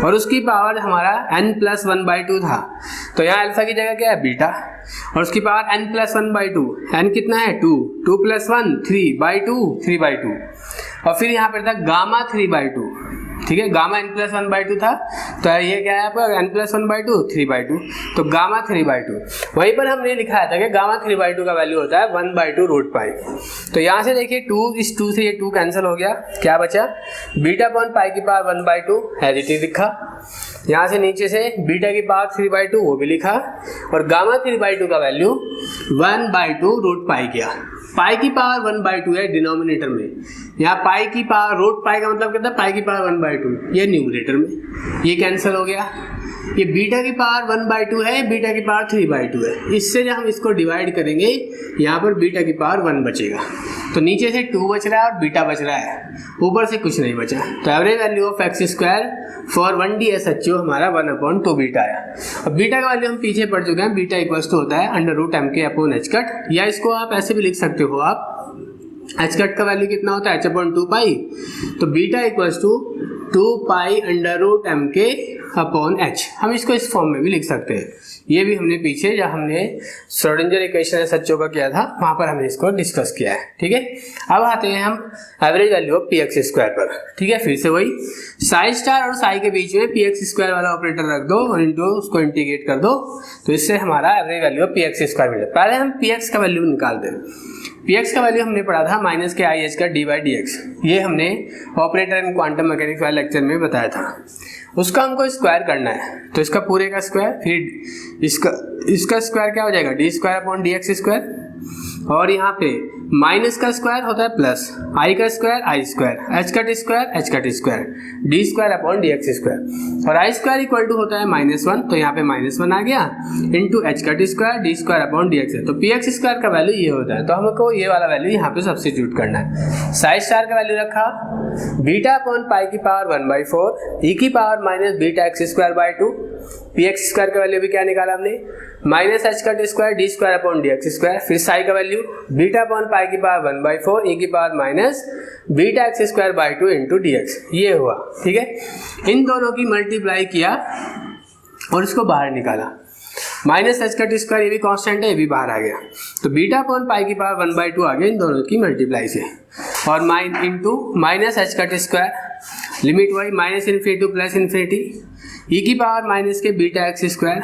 और उसकी पावर हमारा n+1/2 था, तो यहाँ अल्फा की जगह क्या है बीटा, और उसकी पावर n+1/2, n कितना है 2, 2 + 1 3/2, 3/2, और फिर यहाँ पर था गामा 3/2। ठीक है, गामा n+1/2 था, तो ये क्या है आपका n+1/2 3/2, तो गामा 3/2। वहीं पर हमने लिखा था कि गामा 3/2 का वैल्यू होता है 1/2 रूट पाई। तो यहाँ से देखिए 2, इस 2 से ये 2 कैंसिल हो गया, क्या बचा बीटा अपॉन पाई की पावर 1/2 एज इट इज लिखा, यहाँ से नीचे से बीटा की पावर 3/2 वो भी लिखा, और गामा 3/2 का वैल्यू 1/2 रूट पाई किया। पाई की पावर 1/2 है डिनोमिनेटर में, यहाँ पाई की पावर रूट पाई का मतलब कितना, पाई की पावर 1/2, ये न्यूमरेटर में, ये कैंसिल हो गया। ये बीटा की पावर 1/2 है, बीटा की पावर 3/2 है, इससे जब हम इसको डिवाइड करेंगे यहाँ पर बीटा की पावर 1 बचेगा, तो नीचे से 2 बच रहा है और बीटा बच रहा है, ऊपर से कुछ नहीं बचा। तो average value of x square for 1D SHO हमारा 1/2 बीटा आया। अब बीटा का वैल्यू हम पीछे पढ़ चुके हैं, बीटा इक्वल्स टू होता है √mk/h, या इसको आप ऐसे भी लिख सकते हो आप, h कट का वैल्यू कितना होता है h/2 पाई, तो beta equals to 2 pi √mk/h, हम इसको इस फॉर्म में भी लिख सकते हैं। ये भी हमने पीछे जब हमने श्रोडिंगर इक्वेशन SHO का किया था वहां पर हमने इसको डिस्कस किया है। ठीक है, अब आते हैं हम average value of px square पर। ठीक है, फिर से वही साई स्टार और साई के बीच में px स्क्वायर वाला ऑपरेटर रख दो और इंटू उसको इंटीग्रेट कर दो, तो इससे हमारा average value of px square मिलेगा। पहले हम px का वैल्यू निकालते हैं। px का वैल्यू हमने पढ़ा था -kih का d/dx, ये हमने ऑपरेटर इन क्वांटम मैकेनिक्स वाले लेक्चर में बताया था। उसका हमको स्क्वायर करना है, तो इसका पूरे का स्क्वायर, फिर इसका स्क्वायर क्या हो जाएगा d²/dx², और यहाँ पे माइनस का स्क्वायर होता है प्लस, i का square i², h cut square d²/dx², और i² इक्वल टू होता है -1, तो यहाँ पे -1 आ गया into h cut square d²/dx है, तो px स्क्वायर का वैल्यू ये होता है। तो हमको ये वाला वैल्यू यहाँ पे सब्स्टिट्यूट करना है। साई स्टार का वैल्यू रखा बीटा अपॉन पाई की पावर 1/4 e की power minus beta x square by 2, px square का वैल्यू भी क्या निकाला हमने -h कट स्क्वायर d²/dx², फिर साई का वैल्यू बीटा अपॉन पाई की पावर 1/4 e की power minus beta x square by 2 into dx, ये हुआ। ठीक है, इन दोनों की मल्टीप्लाई किया और इसको बाहर निकाला, -h कट स्क्वायर ये भी कांस्टेंट है, ये भी बाहर आ गया, तो बीटा अपॉन पाई की पावर 1/2 आ गया इन दोनों की मल्टीप्लाई से, और into -h cut square, limit वही -∞ टू +∞, ई की पावर माइनस के बीटा एक्स स्क्वायर,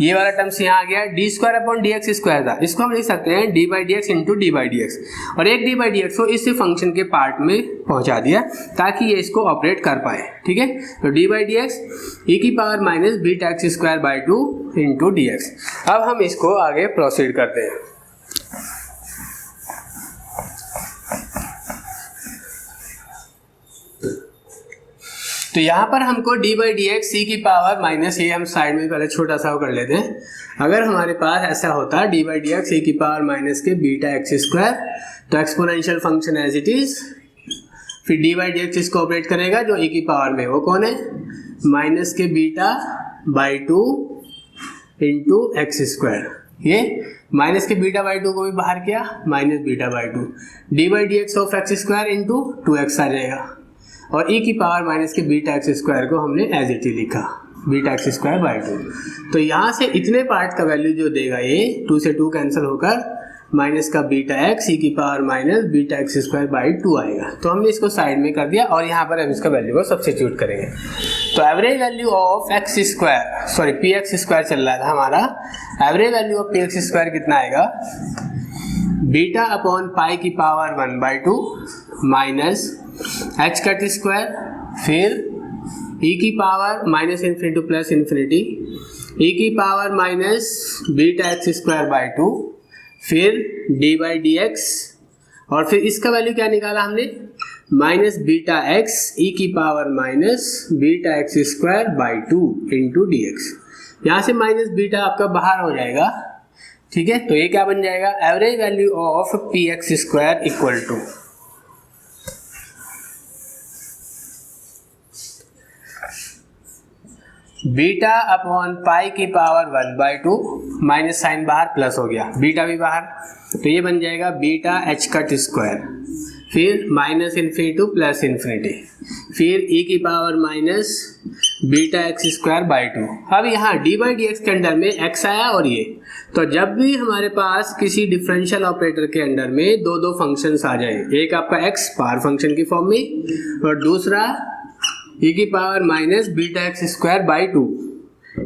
ये वाला टर्म्स यहाँ आ गया, D square upon D x square था, इसको हम लिख सकते हैं D by d x into D by d x, और एक डी बाई डी एक्स को इस फंक्शन के पार्ट में पहुंचा दिया ताकि ये इसको ऑपरेट कर पाए, ठीक है। तो डी बाई डी एक्स ई की power minus beta x square by 2 into d x. अब हम इसको आगे प्रोसीड करते हैं। तो यहाँ पर हमको D by d x c की पावर माइनस, ये हम साइड में पहले छोटा सा कर लेते हैं। अगर हमारे पास ऐसा होता d by d x c की पावर माइनस के बीटा एक्स स्क्वायर, तो exponential function as it is, फिर डी बाई डी एक्स इसको ऑपरेट करेगा जो ई की पावर में, वो कौन है, माइनस के beta by 2 into x square, ये माइनस के बीटा बाई 2 को भी बाहर किया, minus beta by 2, D by d x of x square into 2x आ जाएगा, और ई की पावर माइनस के बीटा एक्स स्क्वायर को हमने एज इट इज लिखा, बीटा एक्स स्क्वायर बाई 2। तो यहाँ से इतने पार्ट का वैल्यू जो देगा ये 2 से 2 कैंसिल होकर माइनस का बीटा एक्स ई की power minus beta x square by 2 आएगा। तो हमने इसको साइड में कर दिया और यहाँ पर हम इसका वैल्यू को सब्स्टिट्यूट करेंगे। तो average value of x square, sorry p x square चल रहा था हमारा, average value of p x square कितना आएगा, बीटा अपॉन पाई की power 1/2 minus h cut square, फिर ई की power minus infinity plus infinity, e की power minus beta x square by 2, फिर डी बाई डी एक्स, और फिर इसका वैल्यू क्या निकाला हमने, माइनस बीटा एक्स ई की power minus beta x square by 2 into d x. यहाँ से माइनस बीटा आपका बाहर हो जाएगा, ठीक है। तो ये क्या बन जाएगा, average value of p x square equal to beta upon pi की पावर 1/2, माइनस साइन बाहर प्लस हो गया, बीटा भी बाहर, तो ये बन जाएगा बीटा एच कट स्क्वायर, फिर माइनस इन्फिनिटी प्लस इन्फिनिटी, फिर ई की power minus beta x square by 2। अब यहाँ डी बाई डी एक्स के अंडर में एक्स आया और ये, तो जब भी हमारे पास किसी डिफरेंशियल ऑपरेटर के अंडर में दो दो फंक्शंस आ जाए, एक आपका एक्स पावर फंक्शन की फॉर्म में और दूसरा ई की power minus beta x square by 2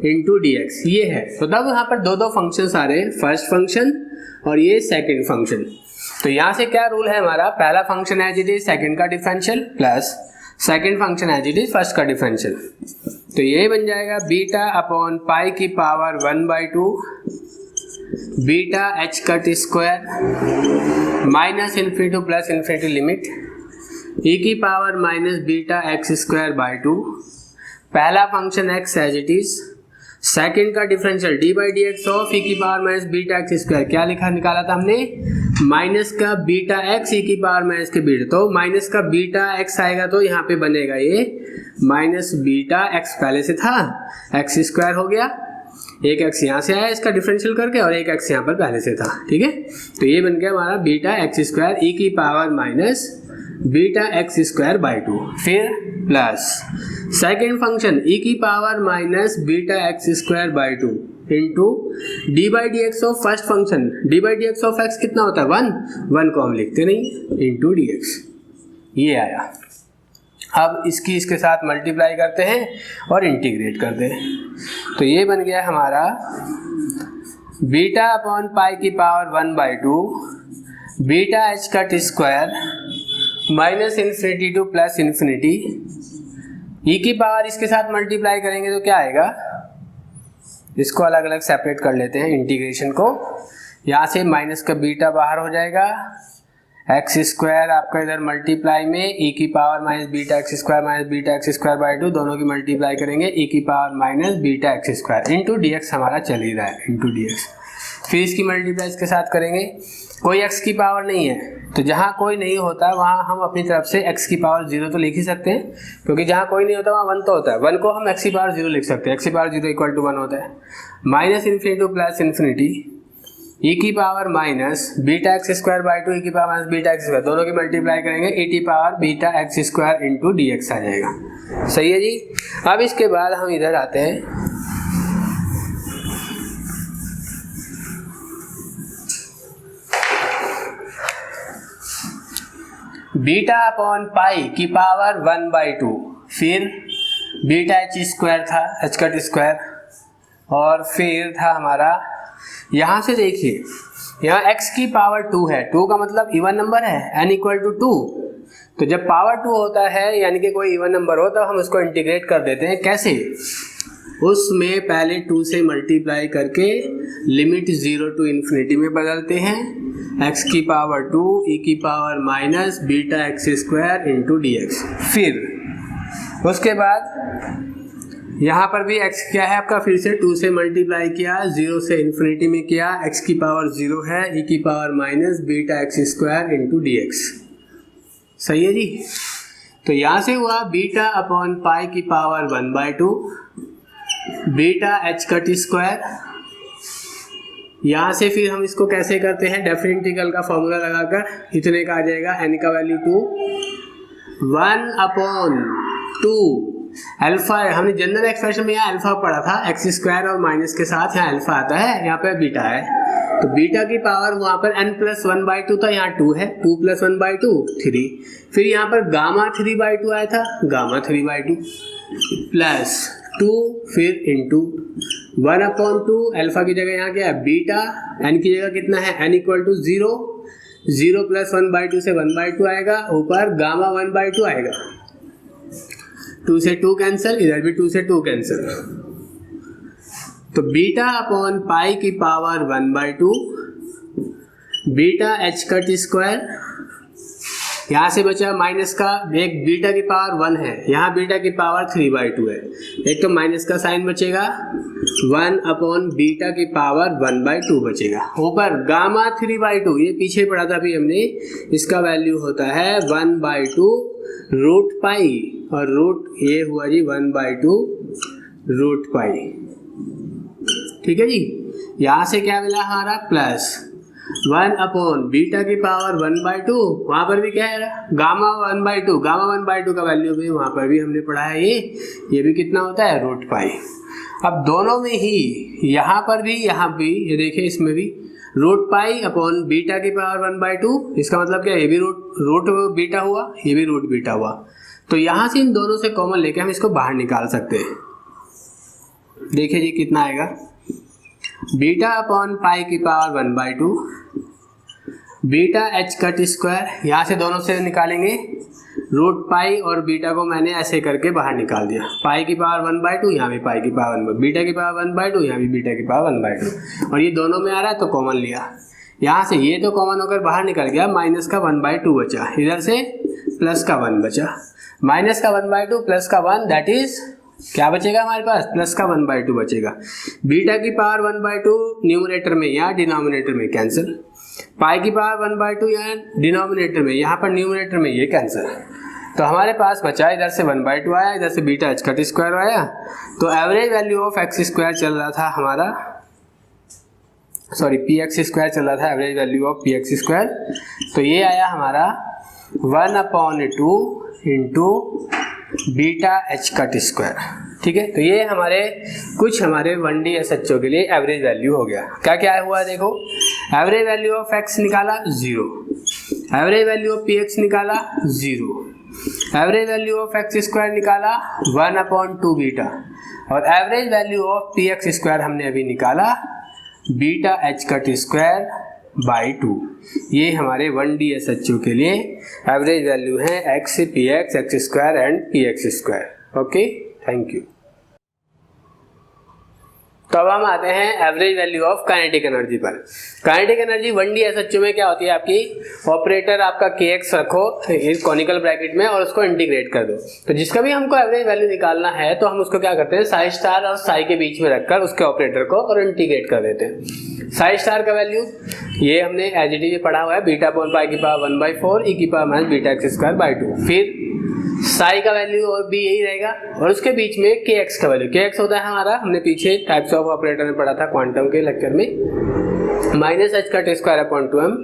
into d x, ये है, तो तब यहाँ पर दो दो फंक्शंस आ रहे हैं, फर्स्ट फंक्शन और ये सेकंड फंक्शन। तो यहाँ से क्या रूल है हमारा, पहला function as it is second का differential plus second function as it is first का डिफरेंशियल। तो ये बन जाएगा बीटा अपॉन पाई की power 1/2 beta h cut square minus infinity plus infinity limit e की power minus beta x square by 2, पहला function x as it is, second का differential d by d x of e की power minus beta x square, क्या लिखा निकाला था हमने, माइनस का बीटा एक्स ई की पावर माइनस के बीटा, तो माइनस का बीटा एक्स आएगा तो यहाँ पे बनेगा ये माइनस बीटा एक्स, पहले से था एक्स स्क्वायर हो गया, एक एक्स यहाँ से आया इसका डिफरेंशियल करके और एक एक्स यहाँ पर पहले से था, ठीक है। तो ये बन गया हमारा बीटा एक्स स्क्वायर ई की power minus beta x square by 2, फिर प्लस सेकेंड फंक्शन ई की power minus beta x square by 2 into D by d x of first function, D by d x of x कितना होता है 1 को हम लिखते नहीं, इंटू डी एक्स, ये आया। अब इसके साथ मल्टीप्लाई करते हैं और इंटीग्रेट करते हैं, तो ये बन गया हमारा बीटा अपॉन पाई की power 1/2 beta h cut square minus infinity to plus infinity, e की पावर इसके साथ मल्टीप्लाई करेंगे तो क्या आएगा, इसको अलग अलग सेपरेट कर लेते हैं इंटीग्रेशन को, यहाँ से माइनस का बीटा बाहर हो जाएगा, एक्स स्क्वायर आपका इधर मल्टीप्लाई में ई की power minus beta x square by 2, दोनों की मल्टीप्लाई करेंगे ई की power minus beta x square into d x हमारा चल ही रहा है, इंटू डी एक्स, फिर इसकी मल्टीप्लाई इसके साथ करेंगे, कोई एक्स की पावर नहीं है तो जहाँ कोई नहीं होता वहाँ हम अपनी तरफ से एक्स की पावर 0 तो लिख ही सकते हैं, क्योंकि जहाँ कोई नहीं होता वहाँ 1 तो होता है, 1 को हम एक्स की पावर 0 लिख सकते हैं, एक्स की पावर 0 इक्वल टू 1 होता है, minus infinity plus infinity e की power minus beta x square by 2 e की power minus beta x square, दोनों की मल्टीप्लाई करेंगे ई की power beta x square into d x आ जाएगा, सही है जी। अब इसके बाद हम इधर आते हैं, बीटा अपॉन पाई की पावर 1/2, फिर बीटा एच स्क्वायर था, एच कट स्क्वायर, और फिर था हमारा यहाँ से देखिए यहाँ x की पावर 2 है, 2 का मतलब इवन नंबर है, n इक्वल टू 2। तो जब पावर 2 होता है यानी कि कोई इवन नंबर हो तो हम उसको इंटीग्रेट कर देते हैं। कैसे? उसमें पहले 2 से मल्टीप्लाई करके लिमिट 0 टू इन्फिनिटी में बदलते हैं, x की पावर 2 e की power minus beta x square into d x. फिर उसके बाद यहाँ पर भी x क्या है आपका, फिर से 2 से मल्टीप्लाई किया, 0 से इन्फिनिटी में किया, x की पावर 0 है, e की power minus beta x square into d x. सही है जी। तो यहाँ से हुआ बीटा अपॉन पाई की power 1/2 beta h cut square. यहाँ से फिर हम इसको कैसे करते हैं, डेफिनेट इंटीग्रल का फॉर्मूला लगाकर इतने का आ जाएगा, n का वैल्यू 2 1/2 अल्फा। हमने जनरल एक्सप्रेशन में यहाँ अल्फा पढ़ा था, एक्स स्क्वायर और माइनस के साथ यहाँ अल्फा आता है, यहाँ पे बीटा है। तो बीटा की पावर वहाँ पर n प्लस 1/2 था, यहाँ 2 है, 2 प्लस 1/2 3। फिर यहाँ पर गामा 3/2 आया था, गामा 3/2 प्लस 2 फिर इंटू 1/2 अल्फा की जगह यहाँ क्या है बीटा, n की जगह कितना है n इक्वल टू 0, 0 प्लस 1/2 से 1/2 आएगा, ऊपर गामा 1/2 आएगा। 2 से 2 कैंसिल, इधर भी 2 से 2 कैंसिल। तो बीटा अपॉन पाई की power 1/2 beta h cut square, यहाँ से बचा माइनस का, एक बीटा की पावर 1 है, यहाँ बीटा की पावर 3/2 है, एक तो माइनस का साइन बचेगा, 1 अपॉन बीटा की पावर 1/2 बचेगा, ऊपर गामा 3/2, ये पीछे पढ़ा था अभी हमने, इसका वैल्यू होता है 1/2 रूट पाई, और रूट ये हुआ जी 1/2 रूट पाई। ठीक है जी। यहाँ से क्या मिला हमारा, प्लस 1 अपॉन बीटा की पावर 1/2, वहाँ पर भी क्या है गामा 1/2, गामा 1/2 का वैल्यू भी वहाँ पर भी हमने पढ़ा है, ये भी कितना होता है रूट पाई। अब दोनों में ही यहाँ पर भी यहाँ भी ये देखिए, इसमें भी रूट पाई अपॉन बीटा की पावर 1/2, इसका मतलब क्या, ये भी रूट बीटा हुआ, ये भी रूट बीटा हुआ। तो यहाँ से इन दोनों से कॉमन लेके हम इसको बाहर निकाल सकते हैं। देखिए जी कितना आएगा, बीटा अपॉन पाई की power 1/2 beta h cut square, यहाँ से दोनों से निकालेंगे, रूट पाई और बीटा को मैंने ऐसे करके बाहर निकाल दिया, पाई की पावर 1/2, यहाँ भी पाई की पावर 1/2, बीटा की पावर 1/2, यहाँ भी बीटा की पावर 1/2, और ये दोनों में आ रहा है तो कॉमन लिया, यहाँ से ये तो कॉमन होकर बाहर निकल गया, माइनस का 1/2 बचा, इधर से प्लस का 1 बचा, माइनस का 1/2 प्लस का 1, दैट इज क्या बचेगा हमारे पास, प्लस का 1/2 बचेगा। बीटा की पावर 1/2 न्यूमरेटर में या डिनोमिनेटर में कैंसिल, पाई की पावर 1/2 यहाँ डिनोमिनेटर में, यहाँ पर न्यूमरेटर में ये कैंसिल। तो हमारे पास बचा इधर से 1/2 आया, इधर से बीटा एच कट स्क्वायर आया। तो average value of x square चल रहा था हमारा, सॉरी पी एक्स स्क्वायर चल रहा था, average value of p x square. तो ये आया हमारा 1/2 into beta h cut square. ठीक है, तो ये हमारे कुछ हमारे 1D SHO के लिए एवरेज वैल्यू हो गया। क्या क्या हुआ देखो, एवरेज वैल्यू ऑफ एक्स निकाला 0, average value of p x निकाला 0, average value of x square निकाला 1/2 बीटा, और average value of p x square हमने अभी निकाला beta h cut square by 2। ये हमारे 1D SHO के लिए एवरेज वैल्यू है x, p x, x square and p x square. Okay, thank you. तो अब हम आते हैं average value of kinetic energy पर। काइनेटिक एनर्जी 1D SHO में क्या होती है, आपकी ऑपरेटर आपका kx रखो इस कॉनिकल ब्रैकेट में और उसको इंटीग्रेट कर दो। तो जिसका भी हमको एवरेज वैल्यू निकालना है तो हम उसको क्या करते हैं, साई स्टार और साई के बीच में रखकर उसके ऑपरेटर को और इंटीग्रेट कर देते हैं। साई स्टार का वैल्यू ये हमने एज इट इज पढ़ा हुआ है, बीटा अपॉन पाई की पावर 1/4 e की power minus beta x square by 2। फिर साई का वैल्यू और भी यही रहेगा, और उसके बीच में के एक्स का वैल्यू, के एक्स होता है हमारा, हमने पीछे टाइप्स ऑफ ऑपरेटर में पढ़ा था क्वांटम के लेक्चर में, minus h cut square upon 2m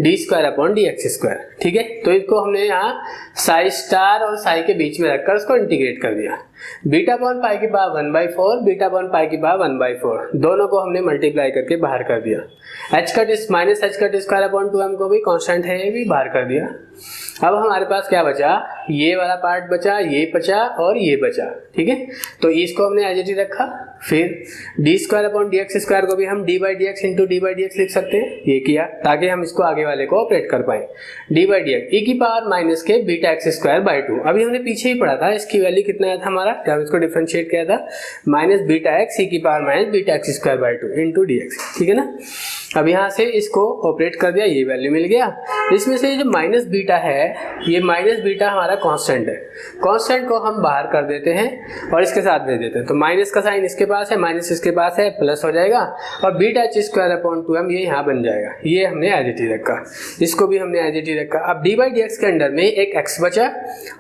D square upon D x square. ठीक है, तो इसको हमने यहाँ साई स्टार और साई के बीच में रखकर उसको इंटीग्रेट कर दिया। बीटा अपॉन पाई की पावर 1/4, बीटा अपॉन पाई की पावर 1/4, दोनों को हमने मल्टीप्लाई करके बाहर कर दिया। h cut minus h cut square upon 2m को भी कांस्टेंट है, ये भी बाहर कर दिया। अब हमारे पास क्या बचा, ये वाला पार्ट बचा, ये बचा और ये बचा, ठीक है। तो इसको हमने एज इट इज रखा। फिर D square upon D x square को भी हम D by d x into D by d x लिख सकते हैं, ये किया ताकि हम इसको आगे वाले को ऑपरेट कर पाए। डी बाई डी एक्स ई की पावर माइनस के बीटा एक्स स्क्वायर बाई 2, अभी हमने पीछे ही पढ़ा था इसकी वैल्यू कितना आया था हमारा, जब हम इसको डिफरेंशिएट किया था, माइनस बीटा एक्स ई की power minus beta x square by 2 into d x, ठीक है ना। अब यहाँ से इसको ऑपरेट कर दिया, ये वैल्यू मिल गया। इसमें से जो माइनस बीटा है, ये माइनस बीटा हमारा कांस्टेंट है, कांस्टेंट को हम बाहर कर देते हैं और इसके साथ भेज देते हैं। तो माइनस का साइन इसके पास है, माइनस इसके पास है, प्लस हो जाएगा और beta H square upon 2m ये यहाँ बन जाएगा। ये हमने एज इट इज रखा, इसको भी हमने एज इट इज रखा। अब डी बाई डी एक्स के अंडर में एक x बचा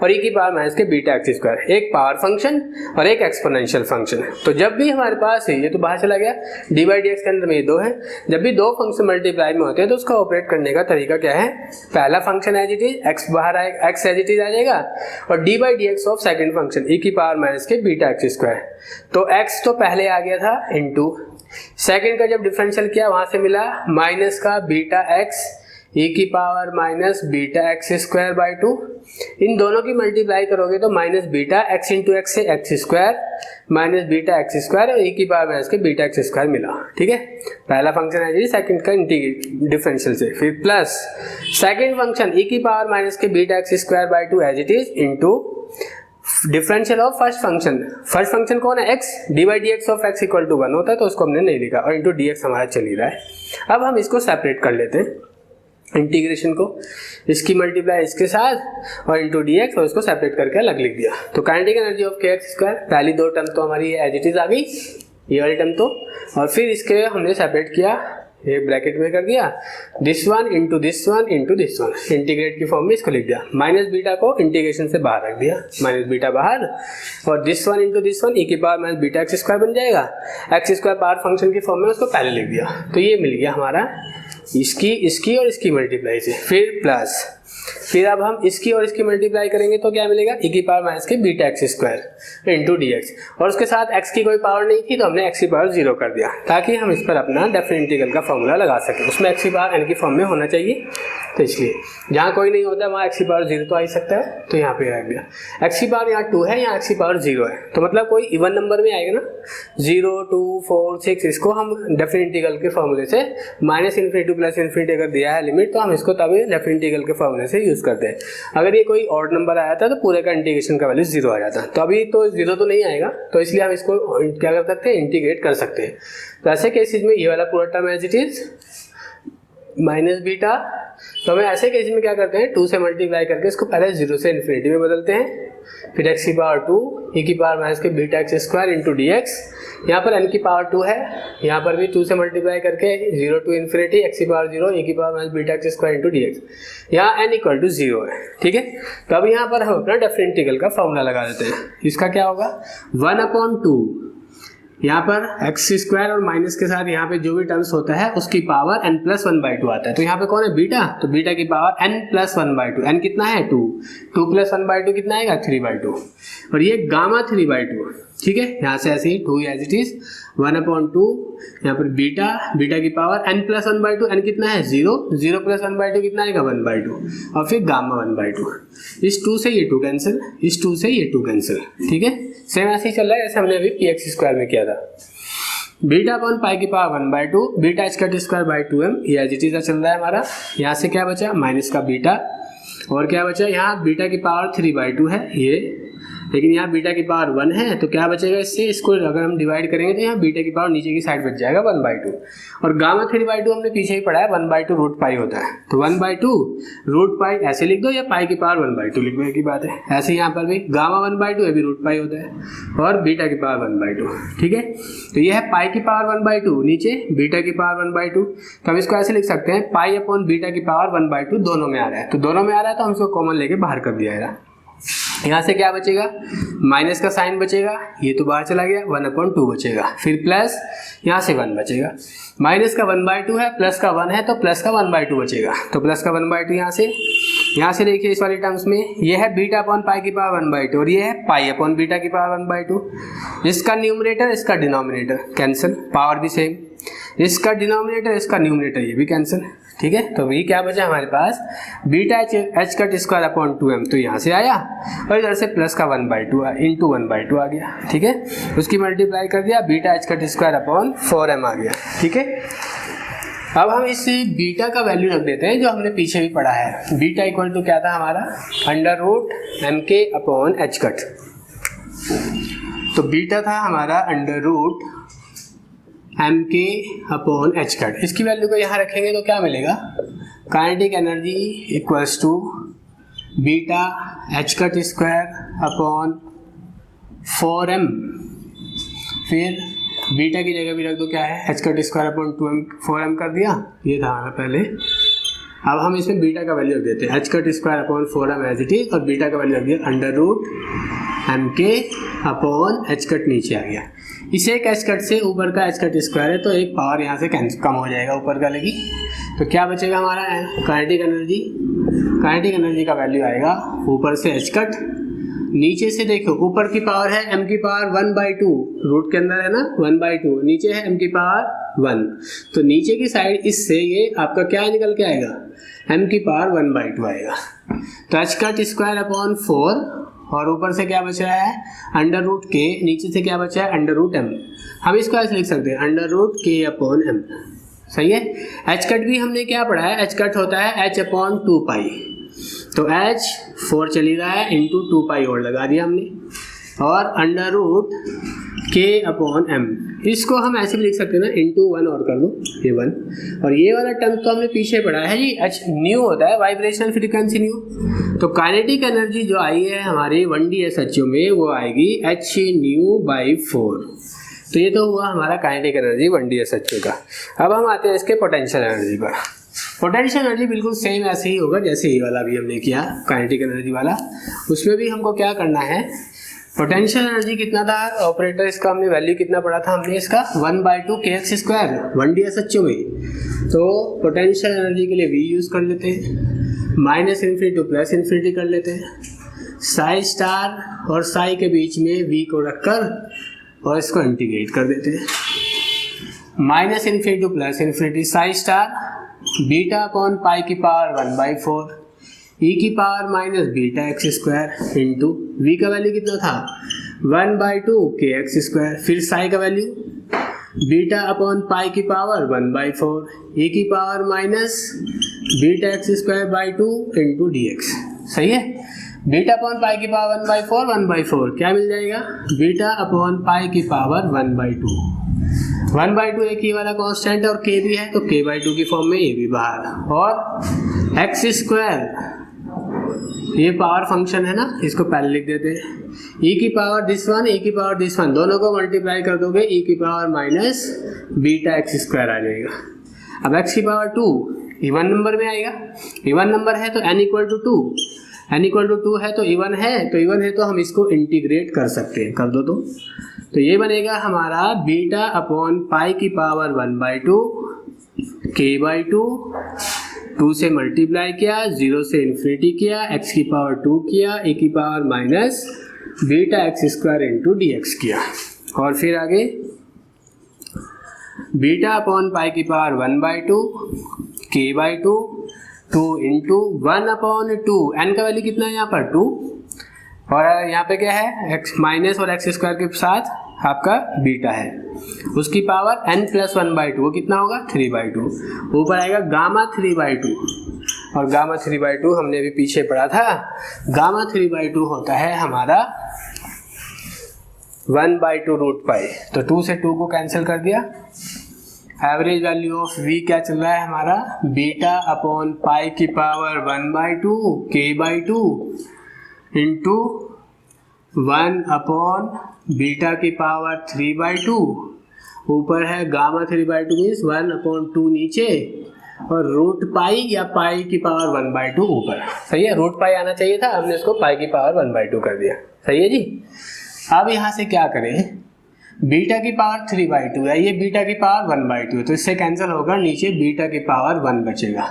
और e की पावर माइनस के बीटा एक्स स्क्वायर, एक पावर फंक्शन और एक एक्सपोनेंशियल फंक्शन है। तो जब भी हमारे पास है, ये तो बाहर चला गया, डी बाई डी एक्स के अंदर में ये दो है, जब भी दो फंक्शन मल्टीप्लाई में होते हैं तो उसका ऑपरेट करने का तरीका क्या है, पहला function as it is, x बाहर आएगा, एक्स एज इट इज आ जाएगा और d by d x of second function e की पावर माइनस के बीटा एक्स स्क्वायर। तो x तो पहले आ गया था इंटू सेकंड का जब डिफरेंशियल किया वहां से मिला माइनस का बीटा एक्स e की power minus beta x square by 2, इन दोनों की मल्टीप्लाई करोगे तो minus beta x into x से x square minus beta x square और e की पावर माइनस के बीटा एक्स स्क्वायर मिला, ठीक है। पहला फंक्शन है जी सेकंड का डिफरेंशियल से, फिर प्लस सेकंड फंक्शन e की पावर माइनस के beta x square by 2 as it is into differential of first function. First function कौन है, x, d by d x of x equal to 1 होता है तो उसको हमने नहीं लिखा और इंटू डी एक्स हमारा चल ही रहा है। अब हम इसको सेपरेट कर लेते हैं, इंटीग्रेशन को, इसकी मल्टीप्लाई इसके साथ और इंटू डी एक्स और इसको सेपरेट करके अलग लिख दिया। तो काइनेटिक एनर्जी ऑफ के एक्स स्क्वायर, पहली दो टर्म तो हमारी एज इट इज आ गई, ये वाली टर्म तो, और फिर इसके हमने सेपरेट किया, ये ब्रैकेट में कर दिया, this one into this one into this one, integrate की फॉर्म में इसको लिख दिया। माइनस बीटा को इंटीग्रेशन से बाहर रख दिया, माइनस बीटा बाहर और this one into this one, e की power minus beta x square बन जाएगा, एक्स स्क्वायर पावर फंक्शन की फॉर्म में उसको पहले लिख दिया। तो ये मिल गया हमारा इसकी और इसकी मल्टीप्लाई से, फिर प्लस, फिर अब हम इसकी और इसकी मल्टीप्लाई करेंगे तो क्या मिलेगा, e की पावर माइनस के beta x square into d x, और उसके साथ x की कोई पावर नहीं थी तो हमने x की पावर 0 कर दिया ताकि हम इस पर अपना डेफिनेट इंटीग्रल का फॉर्मूला लगा सकें। उसमें x की पावर n की फॉर्म में होना चाहिए, तो इसलिए जहाँ कोई नहीं होता वहाँ x की पावर 0 तो आ ही सकता है, तो यहाँ पे रख दिया। x की पावर यहाँ 2 है, यहाँ x की पावर 0 है, तो मतलब कोई इवन नंबर में आएगा ना, 0, 2, 4, 6, इसको हम डेफिनेट इंटीग्रल के फॉर्मूले से minus infinity to plus infinity अगर दिया है लिमिट, तो हम इसको तभी डेफिनेट इंटीग्रल के फॉर्मूले से यूज करते हैं। अगर ये कोई ऑड नंबर आया था तो पूरे का इंटीग्रेशन का वैल्यू 0 आ जाता, तो अभी तो 0 तो नहीं आएगा, तो इसलिए हम इसको क्या कर सकते हैं, इंटीग्रेट कर सकते हैं। तो ऐसे केसेस में ये वाला पूरा term as it is minus beta, तो हमें ऐसे केस में क्या करते हैं, 2 से मल्टीप्लाई करके इसको पहले 0 से इन्फिनिटी में बदलते हैं, फिर x की पावर 2 e की पावर माइनस के beta x square into d x, यहाँ पर n की पावर 2 है, यहाँ पर भी 2 से मल्टीप्लाई करके 0 टू इन्फिनिटी x की पावर 0 e की power minus beta x square into d x, यहाँ n इक्वल टू 0 है, ठीक है। तो अब यहाँ पर हम अपना डेफिनेट इंटीग्रल का फॉर्मूला लगा देते हैं। इसका क्या होगा, 1/2, यहाँ पर एक्स स्क्वायर और माइनस के साथ यहाँ पे जो भी टर्म्स होता है उसकी पावर n प्लस 1/2 आता है। तो यहाँ पे कौन है, बीटा, तो बीटा की पावर n प्लस 1/2, n कितना है 2, 2 प्लस 1/2 कितना आएगा 3/2, और ये गामा 3/2, ठीक है। यहाँ से ऐसे ही 2 एज इट इज 1/2, यहाँ पर बीटा, बीटा की पावर n प्लस 1/2, n कितना है 0, 0 प्लस 1/2 कितना आएगा 1/2, और फिर गामा 1/2, इस 2 से ये 2 कैंसिल, इस 2 से ये 2 कैंसिल, ठीक है। सेम ऐसे ही चल रहा है जैसे हमने अभी px स्क्वायर में किया था। बीटा अपॉन पाई की power 1/2 beta square by 2m, ये एज इट इज चल रहा है हमारा। यहाँ से क्या बचा, माइनस का बीटा, और क्या बचा, यहाँ बीटा की पावर 3/2 है ये, लेकिन यहाँ बीटा की पावर 1 है, तो क्या बचेगा इससे, इसको अगर हम डिवाइड करेंगे तो यहाँ बीटा की पावर नीचे की साइड बच जाएगा 1/2, और गामा 3/2 हमने पीछे ही पढ़ा है 1/2 रूट पाई होता है, तो 1/2 रूट पाई ऐसे लिख दो या पाई की पावर 1/2 लिखने की बात है। ऐसे यहाँ पर भी गामा 1/2 ये भी रूट पाई होता है और बीटा की पावर 1/2, ठीक है। तो ये है पाई की पावर 1/2, नीचे बीटा की पावर 1/2, तो हम इसको ऐसे लिख सकते हैं, पाई अपॉन बीटा की पावर 1/2 दोनों में आ रहा है, तो दोनों में आ रहा है तो हम इसको कॉमन लेके बाहर कर दिया है। यहाँ से क्या बचेगा, माइनस का साइन बचेगा, ये तो बाहर चला गया, 1/2 बचेगा, फिर प्लस यहाँ से 1 बचेगा, माइनस का 1/2 है, प्लस का 1 है तो प्लस का 1/2 बचेगा, तो प्लस का 1/2 यहाँ से देखिए इस वाली टर्म्स में ये है बीटा अपॉन पाई की पावर 1/2 और ये है पाई अपॉन बीटा की पावर 1/2। इसका न्यूमरेटर इसका डिनोमिनेटर कैंसिल, पावर भी सेम, इसका डिनोमिनेटर इसका न्यूमरेटर ये भी कैंसिल, ठीक है। तो वही क्या बचा हमारे पास, beta h cut square upon 2m, तो यहाँ से आया और इधर से प्लस का 1/2 इंटू 1/2 आ गया, ठीक है। उसकी मल्टीप्लाई कर दिया, beta h cut square upon 4m आ गया, ठीक है। अब हम इस बीटा का वैल्यू रख देते हैं जो हमने पीछे भी पढ़ा है। बीटा इक्वल टू क्या था हमारा, √mk अपॉन एच कट। तो बीटा था हमारा √mk अपॉन एच कट। इसकी वैल्यू को यहाँ रखेंगे तो क्या मिलेगा, kinetic energy equals to beta h cut square upon 4m, फिर बीटा की जगह भी रख दो क्या है, H cut square upon 4m कर दिया, ये था हमारा पहले। अब हम इसमें बीटा का वैल्यू रख देते हैं, h cut square upon 4m as it is, और बीटा का वैल्यू रख दिया √mk अपॉन एच कट नीचे आ गया। इसे एक एच कट से ऊपर का एच कट स्क्वायर है तो एक पावर यहाँ से कम हो जाएगा ऊपर का लगी, तो क्या बचेगा हमारा काइनेटिक एनर्जी का वैल्यू आएगा ऊपर से एच कट, नीचे से देखो ऊपर की पावर है m की पावर 1/2, रूट के अंदर है ना 1/2, नीचे है m की पावर 1, तो नीचे की साइड इससे ये आपका क्या निकल के आएगा, m की पावर 1/2 आएगा। तो एच कट स्क्वायर अपॉन 4 और ऊपर से क्या बच रहा है √k, नीचे से क्या बचा है √m, हम इसको ऐसे लिख सकते हैं √k अपॉन m, सही है। एच कट भी हमने क्या पढ़ा है, एच कट होता है h अपॉन 2 पाई, तो h 4 चली रहा है इंटू 2 पाई और लगा दिया हमने, और √k अपॉन m, इसको हम ऐसे भी लिख सकते हैं ना इंटू 1 और कर दो, ये 1, और ये वाला टर्म तो हमने पीछे पढ़ा है जी, h न्यू होता है वाइब्रेशनल फ्रीक्वेंसी न्यू। तो काइनेटिक एनर्जी जो आई है हमारी 1D SHO में वो आएगी h न्यू/4। तो ये तो हुआ हमारा काइनेटिक एनर्जी 1D SHO का। अब हम आते हैं इसके पोटेंशियल एनर्जी पर। पोटेंशियल एनर्जी बिल्कुल सेम ऐसे ही होगा जैसे ये वाला भी हमने किया काइनेटिक एनर्जी वाला, उसमें भी हमको क्या करना है, पोटेंशियल एनर्जी कितना था ऑपरेटर, इसका हमने वैल्यू कितना पढ़ा था हमने, इसका 1/2 kx स्क्वायर 1D SHO में। तो पोटेंशियल एनर्जी के लिए v यूज़ कर लेते हैं, -∞ टू +∞ कर लेते हैं, साई स्टार और साई के बीच में v को रखकर और इसको इंटीग्रेट कर देते हैं, -∞ to +∞ psi star beta upon pi की पावर 1/4 e की power minus beta x square into v का वैल्यू कितना था 1/2 kx स्क्वायर, फिर साई का वैल्यू बीटा अपॉन पाई की पावर 1/4 e की power minus beta x square by 2 into dx, सही है। बीटा अपॉन पाई की पावर 1/4 क्या मिल जाएगा, बीटा अपॉन पाई की पावर 1/2 एक ही वाला कांस्टेंट है और k भी है तो k/2 की फॉर्म में ये भी बाहर, और एक्स स्क्वायर ये पावर फंक्शन है ना, इसको पहले लिख देते हैं, e की पावर दिस वन e की पावर दिस वन, दोनों को मल्टीप्लाई कर दोगे e की power minus beta x square आ जाएगा। अब x की पावर 2 इवन नंबर में आएगा, इवन नंबर है तो n इक्वल टू 2 है तो इवन है तो हम इसको इंटीग्रेट कर सकते हैं, कर दो तो ये बनेगा हमारा बीटा अपॉन पाई की पावर 1/2 k/2, 2 से मल्टीप्लाई किया, 0 से इन्फिनिटी किया, x की पावर 2 किया, e की power minus beta x square into dx किया, और फिर आगे बीटा अपॉन पाई की पावर 1/2 k/2, 2 इंटू 1/2, n का वैल्यू कितना है यहाँ पर 2, और यहाँ पे क्या है x माइनस और एक्स स्क्वायर के साथ आपका बीटा है, उसकी पावर n + 1/2 वो कितना होगा 3/2, ऊपर आएगा गामा 3/2, और गामा 3/2 हमने अभी पीछे पढ़ा था, गामा 3/2 होता है हमारा 1/2√π, तो 2 से 2 को कैंसिल कर दिया, एवरेज वैल्यू ऑफ v क्या चल रहा है हमारा बीटा अपॉन पाई की पावर 1/2 k/2 इंटू 1 बीटा की पावर 3/2, ऊपर है गामा 3/2 मीन्स 1/2 नीचे और रूट पाई या पाई की पावर 1/2 ऊपर। सही है, रूट पाई आना चाहिए था, हमने इसको पाई की पावर 1/2 कर दिया। सही है जी। अब यहाँ से क्या करें, बीटा की पावर 3/2 है, ये बीटा की पावर 1/2 है, तो इससे कैंसिल होगा, नीचे बीटा की पावर 1 बचेगा।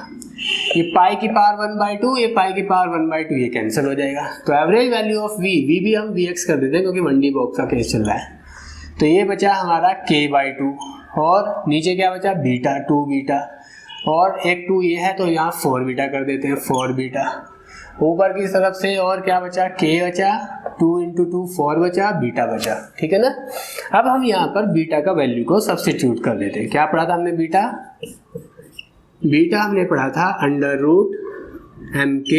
ये पाई की पावर 1/2, ये पाई की पावर 1/2, ये कैंसिल हो जाएगा। तो एवरेज वैल्यू ऑफ वी भी हम Vx कर देते हैं क्योंकि 1D बॉक्स का केस चल रहा है। तो ये बचा हमारा k/2 और नीचे क्या बचा, बीटा, 2 बीटा और एक 2 ये है, तो यहाँ 4 बीटा कर देते हैं, 4 बीटा। ऊपर की तरफ से और क्या बचा, k बचा, 2 × 2 4 बचा, बीटा बचा। ठीक है ना। अब हम यहाँ पर बीटा का वैल्यू को सब्स्टिट्यूट कर देते हैं। क्या पढ़ा था हमने, बीटा हमने पढ़ा था √mk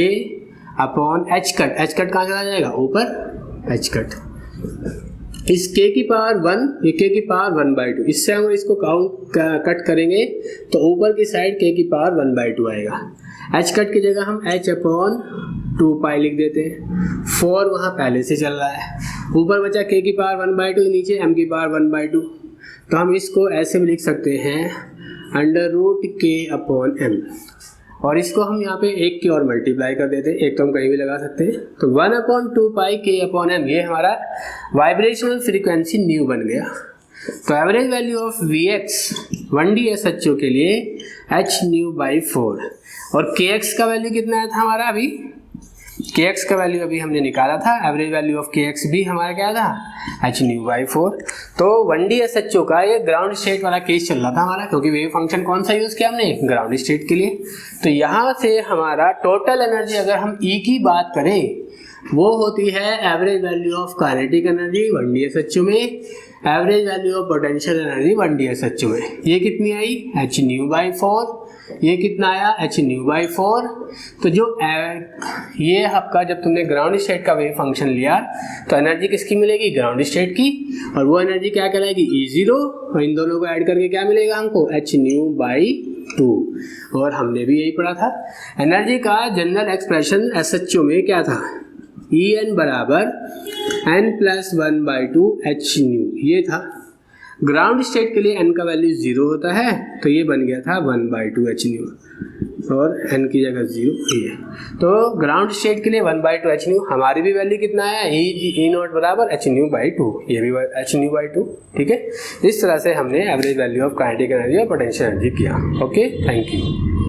upon h cut. h cut कहाँ चला जाएगा, ऊपर h कट। इस k की पावर 1, ये k की पावर 1/2, इससे हम इसको काउंट कट करेंगे तो ऊपर की साइड k की पावर 1/2 आएगा। h कट की जगह हम h अपॉन 2 पाई लिख देते हैं, 4 वहाँ पहले से चल रहा है, ऊपर बचा k की पावर 1/2, नीचे m की पावर 1/2। तो हम इसको ऐसे भी लिख सकते हैं √k अपॉन m, और इसको हम यहाँ पे एक की और मल्टीप्लाई कर देते हैं, एक तो हम कहीं भी लगा सकते हैं। तो 1/2 पाई k अपॉन m, ये हमारा वाइब्रेशनल फ्रीक्वेंसी न्यू बन गया। तो average value of Vx 1D SHO के लिए h/4 और kx का वैल्यू कितना आया था हमारा, अभी kx का वैल्यू अभी हमने निकाला था, एवरेज वैल्यू ऑफ kx भी हमारा क्या था, h/4। तो 1D SHO का ये ग्राउंड स्टेट वाला केस चल रहा था हमारा, क्योंकि वेव फंक्शन कौन सा यूज किया हमने, ग्राउंड स्टेट के लिए। तो यहाँ से हमारा टोटल एनर्जी अगर हम E की बात करें, वो होती है average value of kinetic energy 1D SHO में, average value of potential energy 1D SHO में। ये कितनी आई, h/4, ये कितना आया, h/4। तो जो ये आपका, जब तुमने ग्राउंड स्टेट का वेव फंक्शन लिया तो एनर्जी किसकी मिलेगी, ग्राउंड स्टेट की, और वो एनर्जी क्या कहलाएगी, E0, और इन दोनों को ऐड करके क्या मिलेगा हमको, h/2। और हमने भी यही पढ़ा था, एनर्जी का जनरल एक्सप्रेशन SHO में क्या था, En बराबर n+1/2 hν, ये था। ग्राउंड स्टेट के लिए n का वैल्यू 0 होता है, तो ये बन गया था 1/2 hν, और n की जगह 0 ये। तो ग्राउंड स्टेट के लिए 1/2 hν, हमारी भी वैल्यू कितना आया, E0 बराबर hν/2, ये भी hν/2। ठीक है, इस तरह से हमने average value of kinetic energy और पोटेंशियल एनर्जी किया। Okay, thank you.